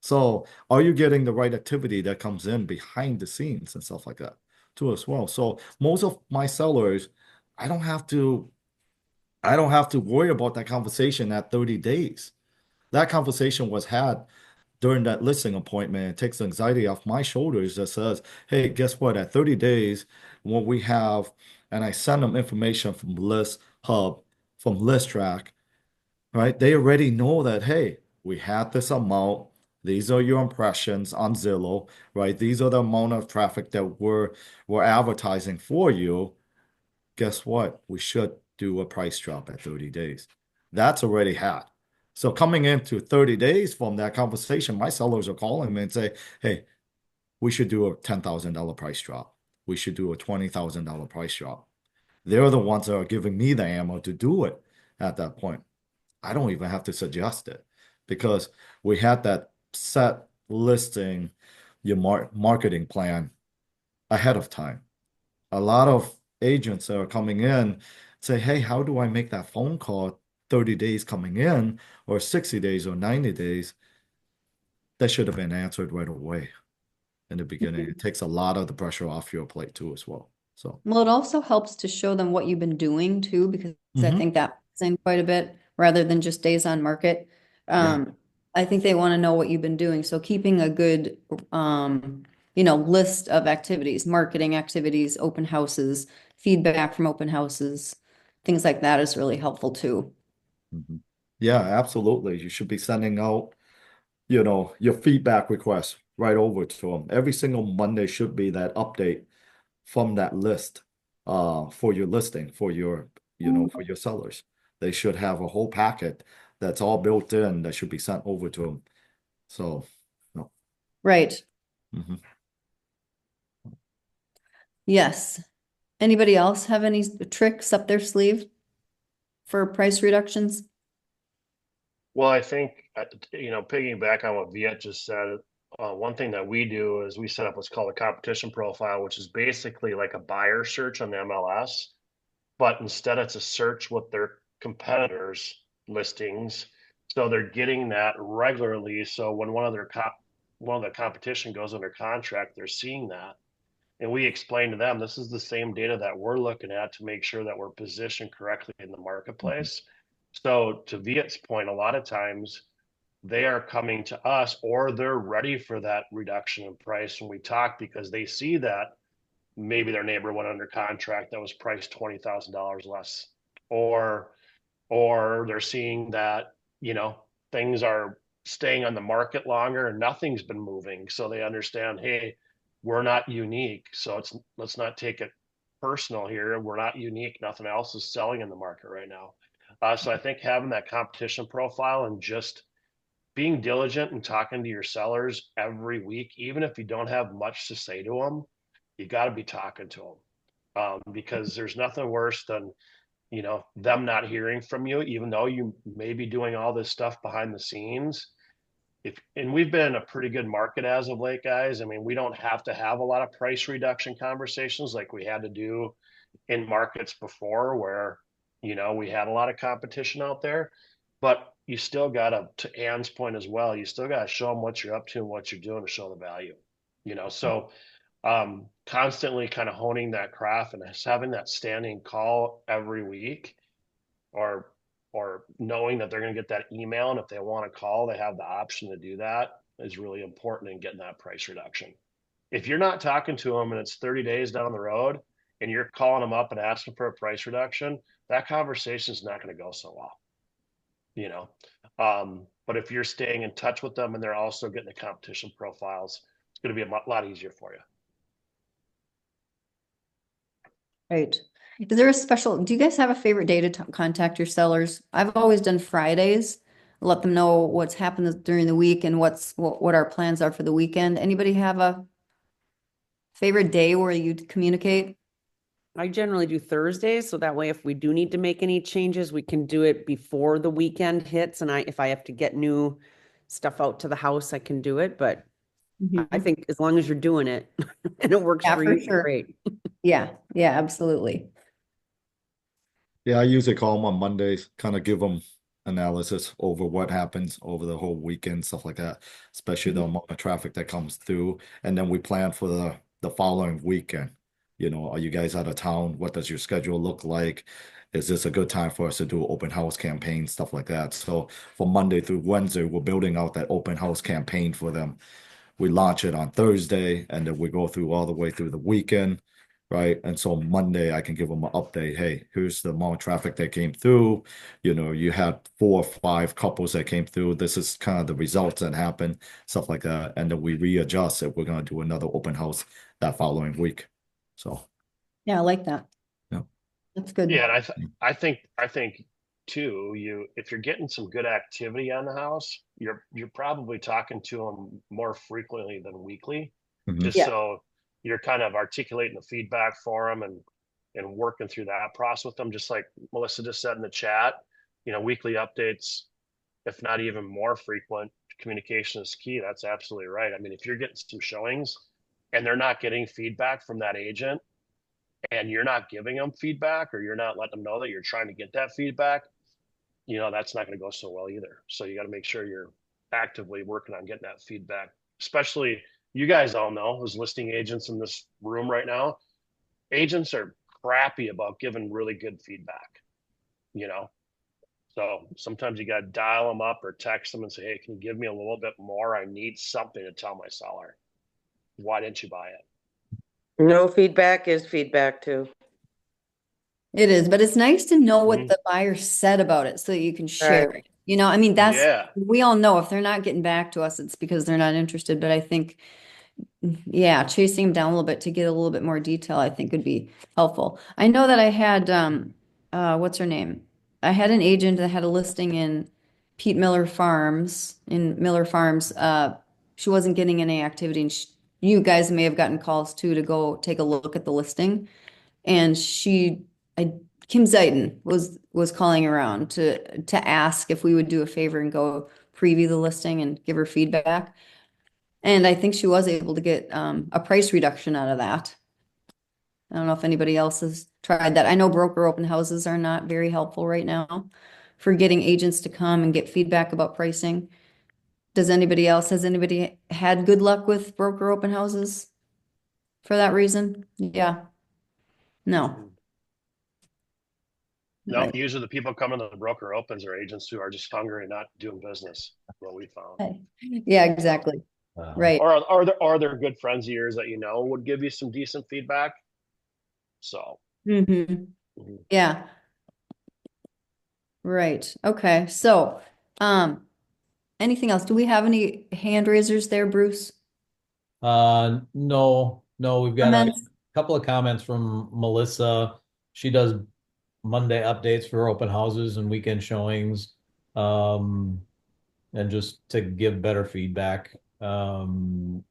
Speaker 7: So are you getting the right activity that comes in behind the scenes and stuff like that too as well? So most of my sellers, I don't have to worry about that conversation at 30 days. That conversation was had during that listing appointment. It takes the anxiety off my shoulders that says, hey, guess what? At 30 days, what we have, and I send them information from List Hub, from List Track, right? They already know that, hey, we had this amount. These are your impressions on Zillow, right? These are the amount of traffic that we're advertising for you. Guess what? We should do a price drop at 30 days. That's already had. So coming into 30 days from that conversation, my sellers are calling me and say, hey, we should do a $10,000 price drop. We should do a $20,000 price drop. They're the ones that are giving me the ammo to do it at that point. I don't even have to suggest it because we had that set listing, your marketing plan ahead of time. A lot of agents that are coming in say, hey, how do I make that phone call 30 days coming in or 60 days or 90 days? That should have been answered right away in the beginning. It takes a lot of the pressure off your plate too as well. So,
Speaker 1: Well, it also helps to show them what you've been doing too, because I
Speaker 7: mhm.
Speaker 1: think that plays in quite a bit rather than just days on market.
Speaker 7: Yeah.
Speaker 1: I think they want to know what you've been doing. So keeping a good, list of activities, marketing activities, open houses, feedback from open houses, things like that is really helpful too.
Speaker 7: Mhm. Yeah, absolutely. You should be sending out, your feedback requests right over to them. Every single Monday should be that update from that list for your listing, for your sellers. They should have a whole packet that's all built in that should be sent over to them. So, no.
Speaker 1: Right.
Speaker 7: Mhm.
Speaker 1: Yes. Anybody else have any tricks up their sleeve for price reductions?
Speaker 3: Well, I think, piggyback on what Viet just said, one thing that we do is we set up what's called a competition profile, which is basically like a buyer search on the MLS, but instead it's a search with their competitors' listings. So they're getting that regularly. So when one of the competition goes under contract, they're seeing that. And we explain to them, this is the same data that we're looking at to make sure that we're positioned correctly in the marketplace. So to Viet's point, a lot of times they are coming to us or they're ready for that reduction in price when we talk because they see that maybe their neighbor went under contract that was priced $20,000 less, or they're seeing that things are staying on the market longer and nothing's been moving, so they understand, hey, we're not unique, so let's not take it personal here. We're not unique. Nothing else is selling in the market right now. So I think having that competition profile and just being diligent and talking to your sellers every week, even if you don't have much to say to them, you got to be talking to them, because there's nothing worse than them not hearing from you, even though you may be doing all this stuff behind the scenes. And we've been in a pretty good market as of late, guys. I mean, we don't have to have a lot of price reduction conversations like we had to do in markets before where we had a lot of competition out there. But you still got to Ann's point as well, you still got to show them what you're up to and what you're doing to show the value. So constantly kind of honing that craft and having that standing call every week, or knowing that they're going to get that email, and if they want to call, they have the option to do that, is really important in getting that price reduction. If you're not talking to them and it's 30 days down the road and you're calling them up and asking for a price reduction, that conversation is not going to go so well, you know. But if you're staying in touch with them and they're also getting the competition profiles, it's going to be a lot easier for you.
Speaker 1: Right. Is there a do you guys have a favorite day to contact your sellers? I've always done Fridays, let them know what's happened during the week and what our plans are for the weekend. Anybody have a favorite day where you communicate?
Speaker 4: I generally do Thursdays, so that way if we do need to make any changes, we can do it before the weekend hits. And if I have to get new stuff out to the house, I can do it. But I think as long as you're doing it and it works
Speaker 1: Yeah,
Speaker 4: for
Speaker 1: for
Speaker 4: you,
Speaker 1: sure.
Speaker 4: great.
Speaker 1: Yeah, absolutely.
Speaker 7: Yeah, I usually call them on Mondays, kind of give them analysis over what happens over the whole weekend, stuff like that, especially the amount of traffic that comes through. And then we plan for the following weekend. Are you guys out of town? What does your schedule look like? Is this a good time for us to do open house campaign, stuff like that? So for Monday through Wednesday, we're building out that open house campaign for them. We launch it on Thursday, and then we go through all the way through the weekend, right? And so Monday, I can give them an update. Hey, here's the amount of traffic that came through. You had 4 or 5 couples that came through. This is kind of the results that happened, stuff like that. And then we readjust it. We're going to do another open house that following week. So,
Speaker 1: Yeah, I like that.
Speaker 7: yeah.
Speaker 1: That's good.
Speaker 3: Yeah, and I think too, if you're getting some good activity on the house, you're probably talking to them more frequently than weekly,
Speaker 7: Mhm.
Speaker 3: just
Speaker 1: Yeah.
Speaker 3: so you're kind of articulating the feedback for them, and working through that process with them, just like Melissa just said in the chat. Weekly updates, if not even more frequent, communication is key. That's absolutely right. I mean, if you're getting some showings and they're not getting feedback from that agent, and you're not giving them feedback, or you're not letting them know that you're trying to get that feedback, that's not going to go so well either. So you got to make sure you're actively working on getting that feedback. Especially, you guys all know, as listing agents in this room right now, agents are crappy about giving really good feedback, so sometimes you got to dial them up or text them and say, hey, can you give me a little bit more? I need something to tell my seller. Why didn't you buy it?
Speaker 11: No feedback is feedback too.
Speaker 1: It is, but it's nice to know what
Speaker 3: Mhm.
Speaker 1: the buyer said about it so that you can share
Speaker 11: Right.
Speaker 1: it. I mean,
Speaker 3: Yeah.
Speaker 1: we all know if they're not getting back to us, it's because they're not interested. But I think, yeah, chasing them down a little bit to get a little bit more detail, I think would be helpful. I know that I had, what's her name? I had an agent that had a listing in Pete Miller Farms, in Miller Farms. She wasn't getting any activity, and you guys may have gotten calls too to go take a look at the listing. And Kim Zeiton was calling around to ask if we would do a favor and go preview the listing and give her feedback. And I think she was able to get a price reduction out of that. I don't know if anybody else has tried that. I know broker open houses are not very helpful right now for getting agents to come and get feedback about pricing. Has anybody had good luck with broker open houses for that reason? Yeah. No.
Speaker 3: No,
Speaker 1: Right.
Speaker 3: usually the people coming to the broker opens are agents who are just hungry and not doing business. What we found.
Speaker 1: Yeah, exactly. Right.
Speaker 3: Or they're good friends of yours that would give you some decent feedback. So.
Speaker 1: Mm-hmm.
Speaker 3: Mhm.
Speaker 1: Yeah. Right. Okay. So, anything else? Do we have any hand raisers there, Bruce?
Speaker 2: No, we've got a
Speaker 1: Comments?
Speaker 2: couple of comments from Melissa. She does Monday updates for open houses and weekend showings. And just to give better feedback. And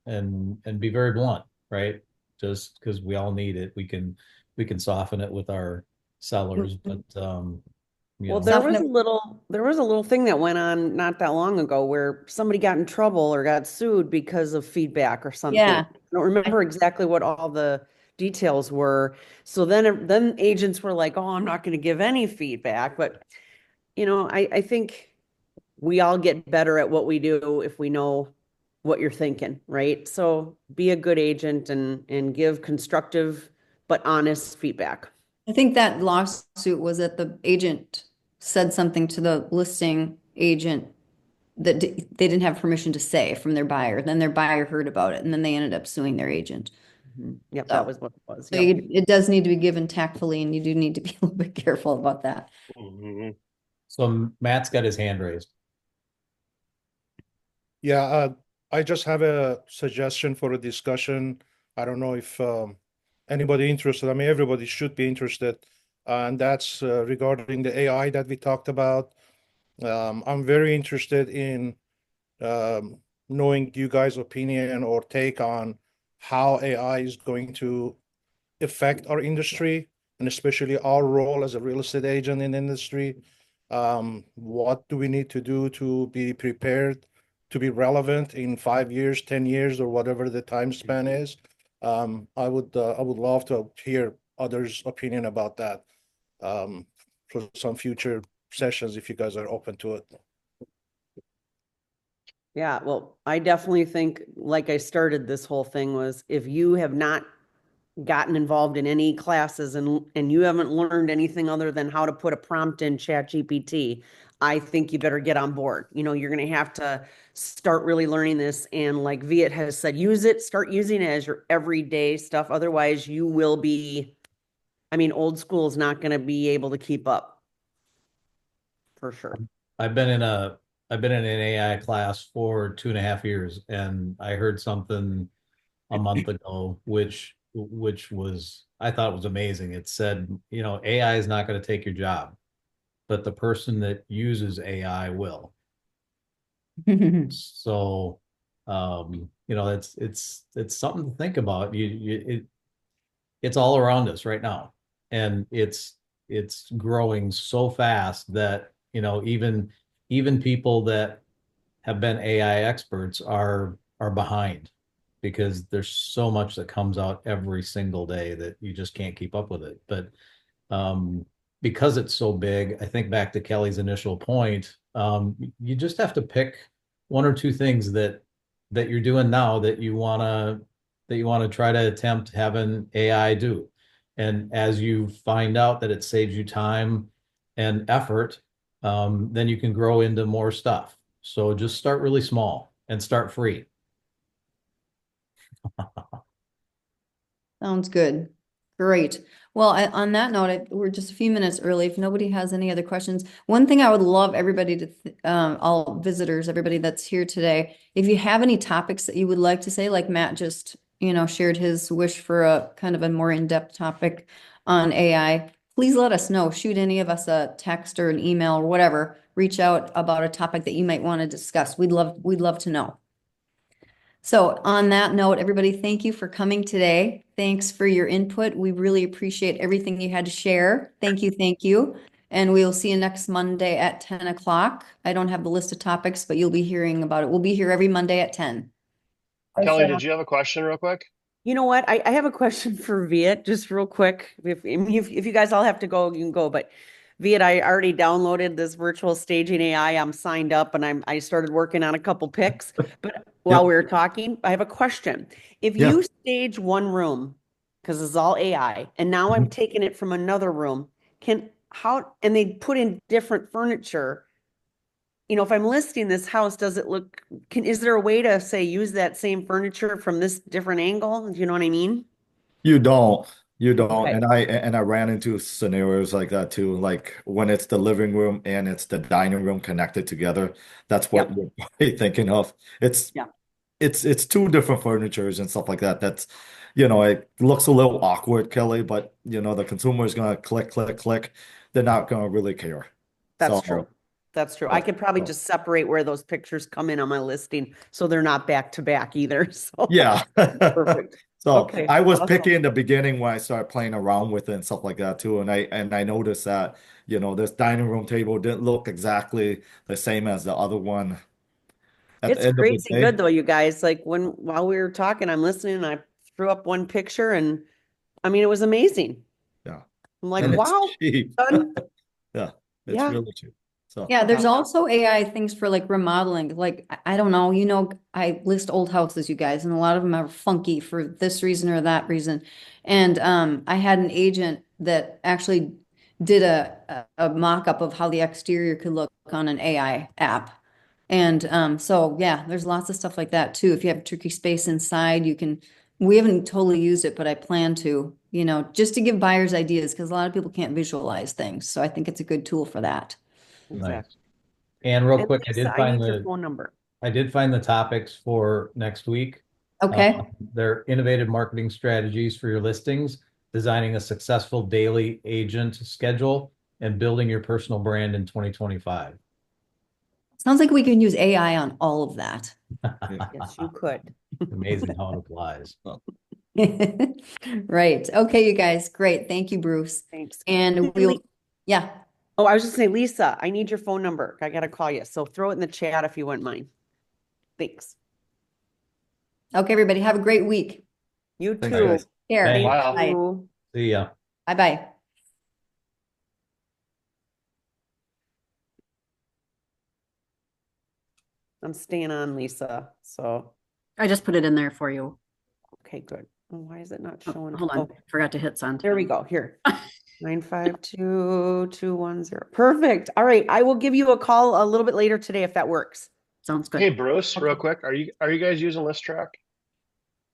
Speaker 2: be very blunt, right? Just because we all need it. We can soften it with our sellers, but
Speaker 4: Well,
Speaker 1: Soften it.
Speaker 4: there was a little thing that went on not that long ago where somebody got in trouble or got sued because of feedback or something.
Speaker 1: Yeah.
Speaker 4: I don't remember exactly what all the details were. So then agents were like, "Oh, I'm not going to give any feedback." But I think we all get better at what we do if we know what you're thinking, right? So be a good agent and give constructive but honest feedback.
Speaker 1: I think that lawsuit was that the agent said something to the listing agent that they didn't have permission to say from their buyer. Then their buyer heard about it, and then they ended up suing their agent.
Speaker 4: Yep,
Speaker 1: So,
Speaker 4: that was what it was.
Speaker 1: so
Speaker 4: Yep.
Speaker 1: it does need to be given tactfully, and you do need to be a little bit careful about that.
Speaker 3: Mhm.
Speaker 2: so Matt's got his hand raised.
Speaker 8: Yeah, I just have a suggestion for a discussion. I don't know if anybody interested. I mean, everybody should be interested, and that's regarding the AI that we talked about. I'm very interested in knowing you guys' opinion or take on how AI is going to affect our industry and especially our role as a real estate agent in the industry. What do we need to do to be prepared, to be relevant in 5 years, 10 years, or whatever the time span is? I would love to hear others' opinion about that for some future sessions if you guys are open to it.
Speaker 4: Yeah, well, I definitely think, like I started this whole thing was, if you have not gotten involved in any classes and you haven't learned anything other than how to put a prompt in ChatGPT, I think you better get on board. You're going to have to start really learning this. And like Viet has said, start using it as your everyday stuff. Otherwise, you will be, old school is not going to be able to keep up for sure.
Speaker 2: I've been in an AI class for 2.5 years, and I heard something a month ago, which was I thought was amazing. It said, AI is not going to take your job, but the person that uses AI will. So, it's something to think about. it's all around us right now. And it's growing so fast that, even people that have been AI experts are behind because there's so much that comes out every single day that you just can't keep up with it. But because it's so big, I think back to Kelly's initial point, you just have to pick one or two things that you're doing now that you want to try to attempt having AI do. And as you find out that it saves you time and effort, then you can grow into more stuff. So just start really small and start free.
Speaker 1: Sounds good. Great. Well, on that note, we're just a few minutes early. If nobody has any other questions, one thing I would love everybody to, all visitors, everybody that's here today, if you have any topics that you would like to say, like Matt just, shared his wish for a kind of a more in-depth topic on AI, please let us know. Shoot any of us a text or an email or whatever. Reach out about a topic that you might want to discuss. We'd love to know. So on that note, everybody, thank you for coming today. Thanks for your input. We really appreciate everything you had to share. Thank you, thank you. And we'll see you next Monday at 10 o'clock. I don't have the list of topics, but you'll be hearing about it. We'll be here every Monday at 10.
Speaker 3: Kelly, did you have a question real quick?
Speaker 4: You know what? I have a question for Viet, just real quick. If you guys all have to go, you can go. But Viet, I already downloaded this virtual staging AI. I'm signed up and I started working on a couple picks. But while we were talking, I have a question. If
Speaker 7: Yeah.
Speaker 4: you stage one room, because it's all AI, and now I'm taking it from another room, and they put in different furniture. If I'm listing this house, does it look, is there a way to say use that same furniture from this different angle? Do you know what I mean?
Speaker 7: You don't. You don't.
Speaker 4: Okay.
Speaker 7: And I ran into scenarios like that too. Like when it's the living room and it's the dining room connected together. That's what
Speaker 4: Yep.
Speaker 7: you're probably thinking of.
Speaker 4: Yeah.
Speaker 7: It's two different furnitures and stuff like that. It looks a little awkward, Kelly, but the consumer is gonna click, click, click. They're not gonna really care.
Speaker 4: That's
Speaker 7: So
Speaker 4: true. That's true. I could probably just separate where those pictures come in on my listing so they're not back to back either. So
Speaker 7: yeah.
Speaker 4: perfect.
Speaker 7: So
Speaker 4: Okay.
Speaker 7: I was
Speaker 4: Awesome.
Speaker 7: picky in the beginning when I started playing around with it and stuff like that too. And I noticed that, this dining room table didn't look exactly the same as the other one at the
Speaker 4: It's
Speaker 7: end of the
Speaker 4: crazy
Speaker 7: day.
Speaker 4: good though, you guys. Like while we were talking, I'm listening and I threw up one picture and I mean it was amazing.
Speaker 7: Yeah.
Speaker 4: I'm like,
Speaker 7: And it's
Speaker 4: wow,
Speaker 7: cheap.
Speaker 4: done.
Speaker 7: Yeah. It's
Speaker 4: Yeah.
Speaker 7: really cheap. So
Speaker 1: Yeah, there's also AI things for like remodeling. Like, I don't know, I list old houses, you guys, and a lot of them are funky for this reason or that reason. And I had an agent that actually did a mock-up of how the exterior could look on an AI app. And so yeah, there's lots of stuff like that too. If you have a tricky space inside, we haven't totally used it, but I plan to, just to give buyers ideas because a lot of people can't visualize things. So I think it's a good tool for that.
Speaker 2: Nice.
Speaker 4: Exactly.
Speaker 2: And real
Speaker 4: And
Speaker 2: quick,
Speaker 4: Lisa, I need your phone number.
Speaker 2: I did find the topics for next week.
Speaker 1: Okay.
Speaker 2: They're innovative marketing strategies for your listings, designing a successful daily agent schedule, and building your personal brand in 2025.
Speaker 1: Sounds like we can use AI on all of that.
Speaker 4: Yes, you could.
Speaker 2: Amazing how it applies.
Speaker 1: Right. Okay, you guys. Great. Thank you, Bruce.
Speaker 4: Thanks.
Speaker 1: And yeah.
Speaker 4: Oh, I was just saying, Lisa, I need your phone number. I got to call you. So throw it in the chat if you wouldn't mind. Thanks.
Speaker 1: Okay, everybody. Have a great week.
Speaker 4: You
Speaker 7: Thanks,
Speaker 4: too.
Speaker 7: guys.
Speaker 1: Care.
Speaker 2: Thanks.
Speaker 3: Wow.
Speaker 1: Bye.
Speaker 2: See ya.
Speaker 1: Bye-bye.
Speaker 4: I'm staying on, Lisa. So,
Speaker 6: I just put it in there for you.
Speaker 4: okay, good. Oh, why is it not
Speaker 6: Oh,
Speaker 4: showing?
Speaker 6: hold on.
Speaker 4: Oh,
Speaker 6: Forgot to hit send.
Speaker 4: there we go. Here. 952-210. Perfect. All right. I will give you a call a little bit later today if that works.
Speaker 6: Sounds good.
Speaker 3: Hey, Bruce, real
Speaker 6: Okay.
Speaker 3: quick, are you guys using List Track?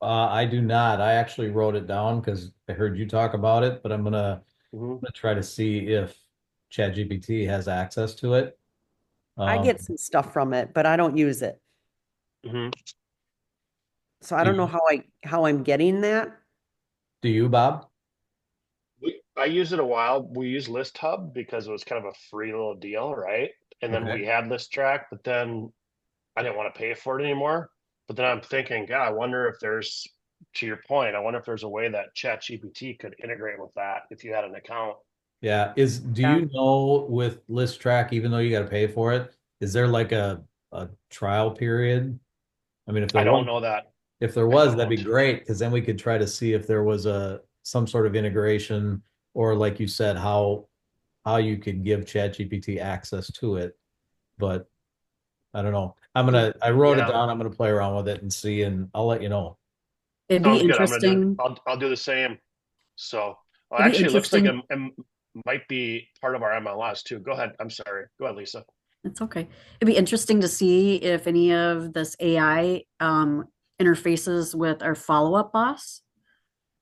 Speaker 2: I do not. I actually wrote it down because I heard you talk about it, but I'm gonna try to see if ChatGPT has access to it.
Speaker 4: I get some stuff from it, but I don't use it.
Speaker 3: Mhm.
Speaker 4: So I don't know how I'm getting that.
Speaker 2: Do you, Bob?
Speaker 3: I used it a while. We used List Hub because it was kind of a free little deal, right? And then
Speaker 2: Okay.
Speaker 3: we had List Track, but then I didn't want to pay for it anymore. But then I'm thinking, God, I wonder if there's to your point, I wonder if there's a way that ChatGPT could integrate with that if you had an account.
Speaker 2: Yeah. Do you know with list track, even though you got to pay for it, is there like a trial period? I mean,
Speaker 3: I don't know that.
Speaker 2: if there
Speaker 3: I
Speaker 2: was, that'd be
Speaker 3: don't.
Speaker 2: great, because then we could try to see if there was some sort of integration, or like you said, how you could give ChatGPT access to it. But I don't know. I wrote it
Speaker 3: Yeah,
Speaker 2: down. I'm gonna play around with it and see, and I'll let you know.
Speaker 6: It'd be
Speaker 3: sounds good. I'm gonna do.
Speaker 6: interesting.
Speaker 3: I'll do the same. So, well,
Speaker 6: It'd be
Speaker 3: actually, it looks like
Speaker 6: interesting.
Speaker 3: it might be part of our MLS too. Go ahead. I'm sorry. Go ahead, Lisa.
Speaker 6: It's okay. It'd be interesting to see if any of this AI interfaces with our follow-up boss.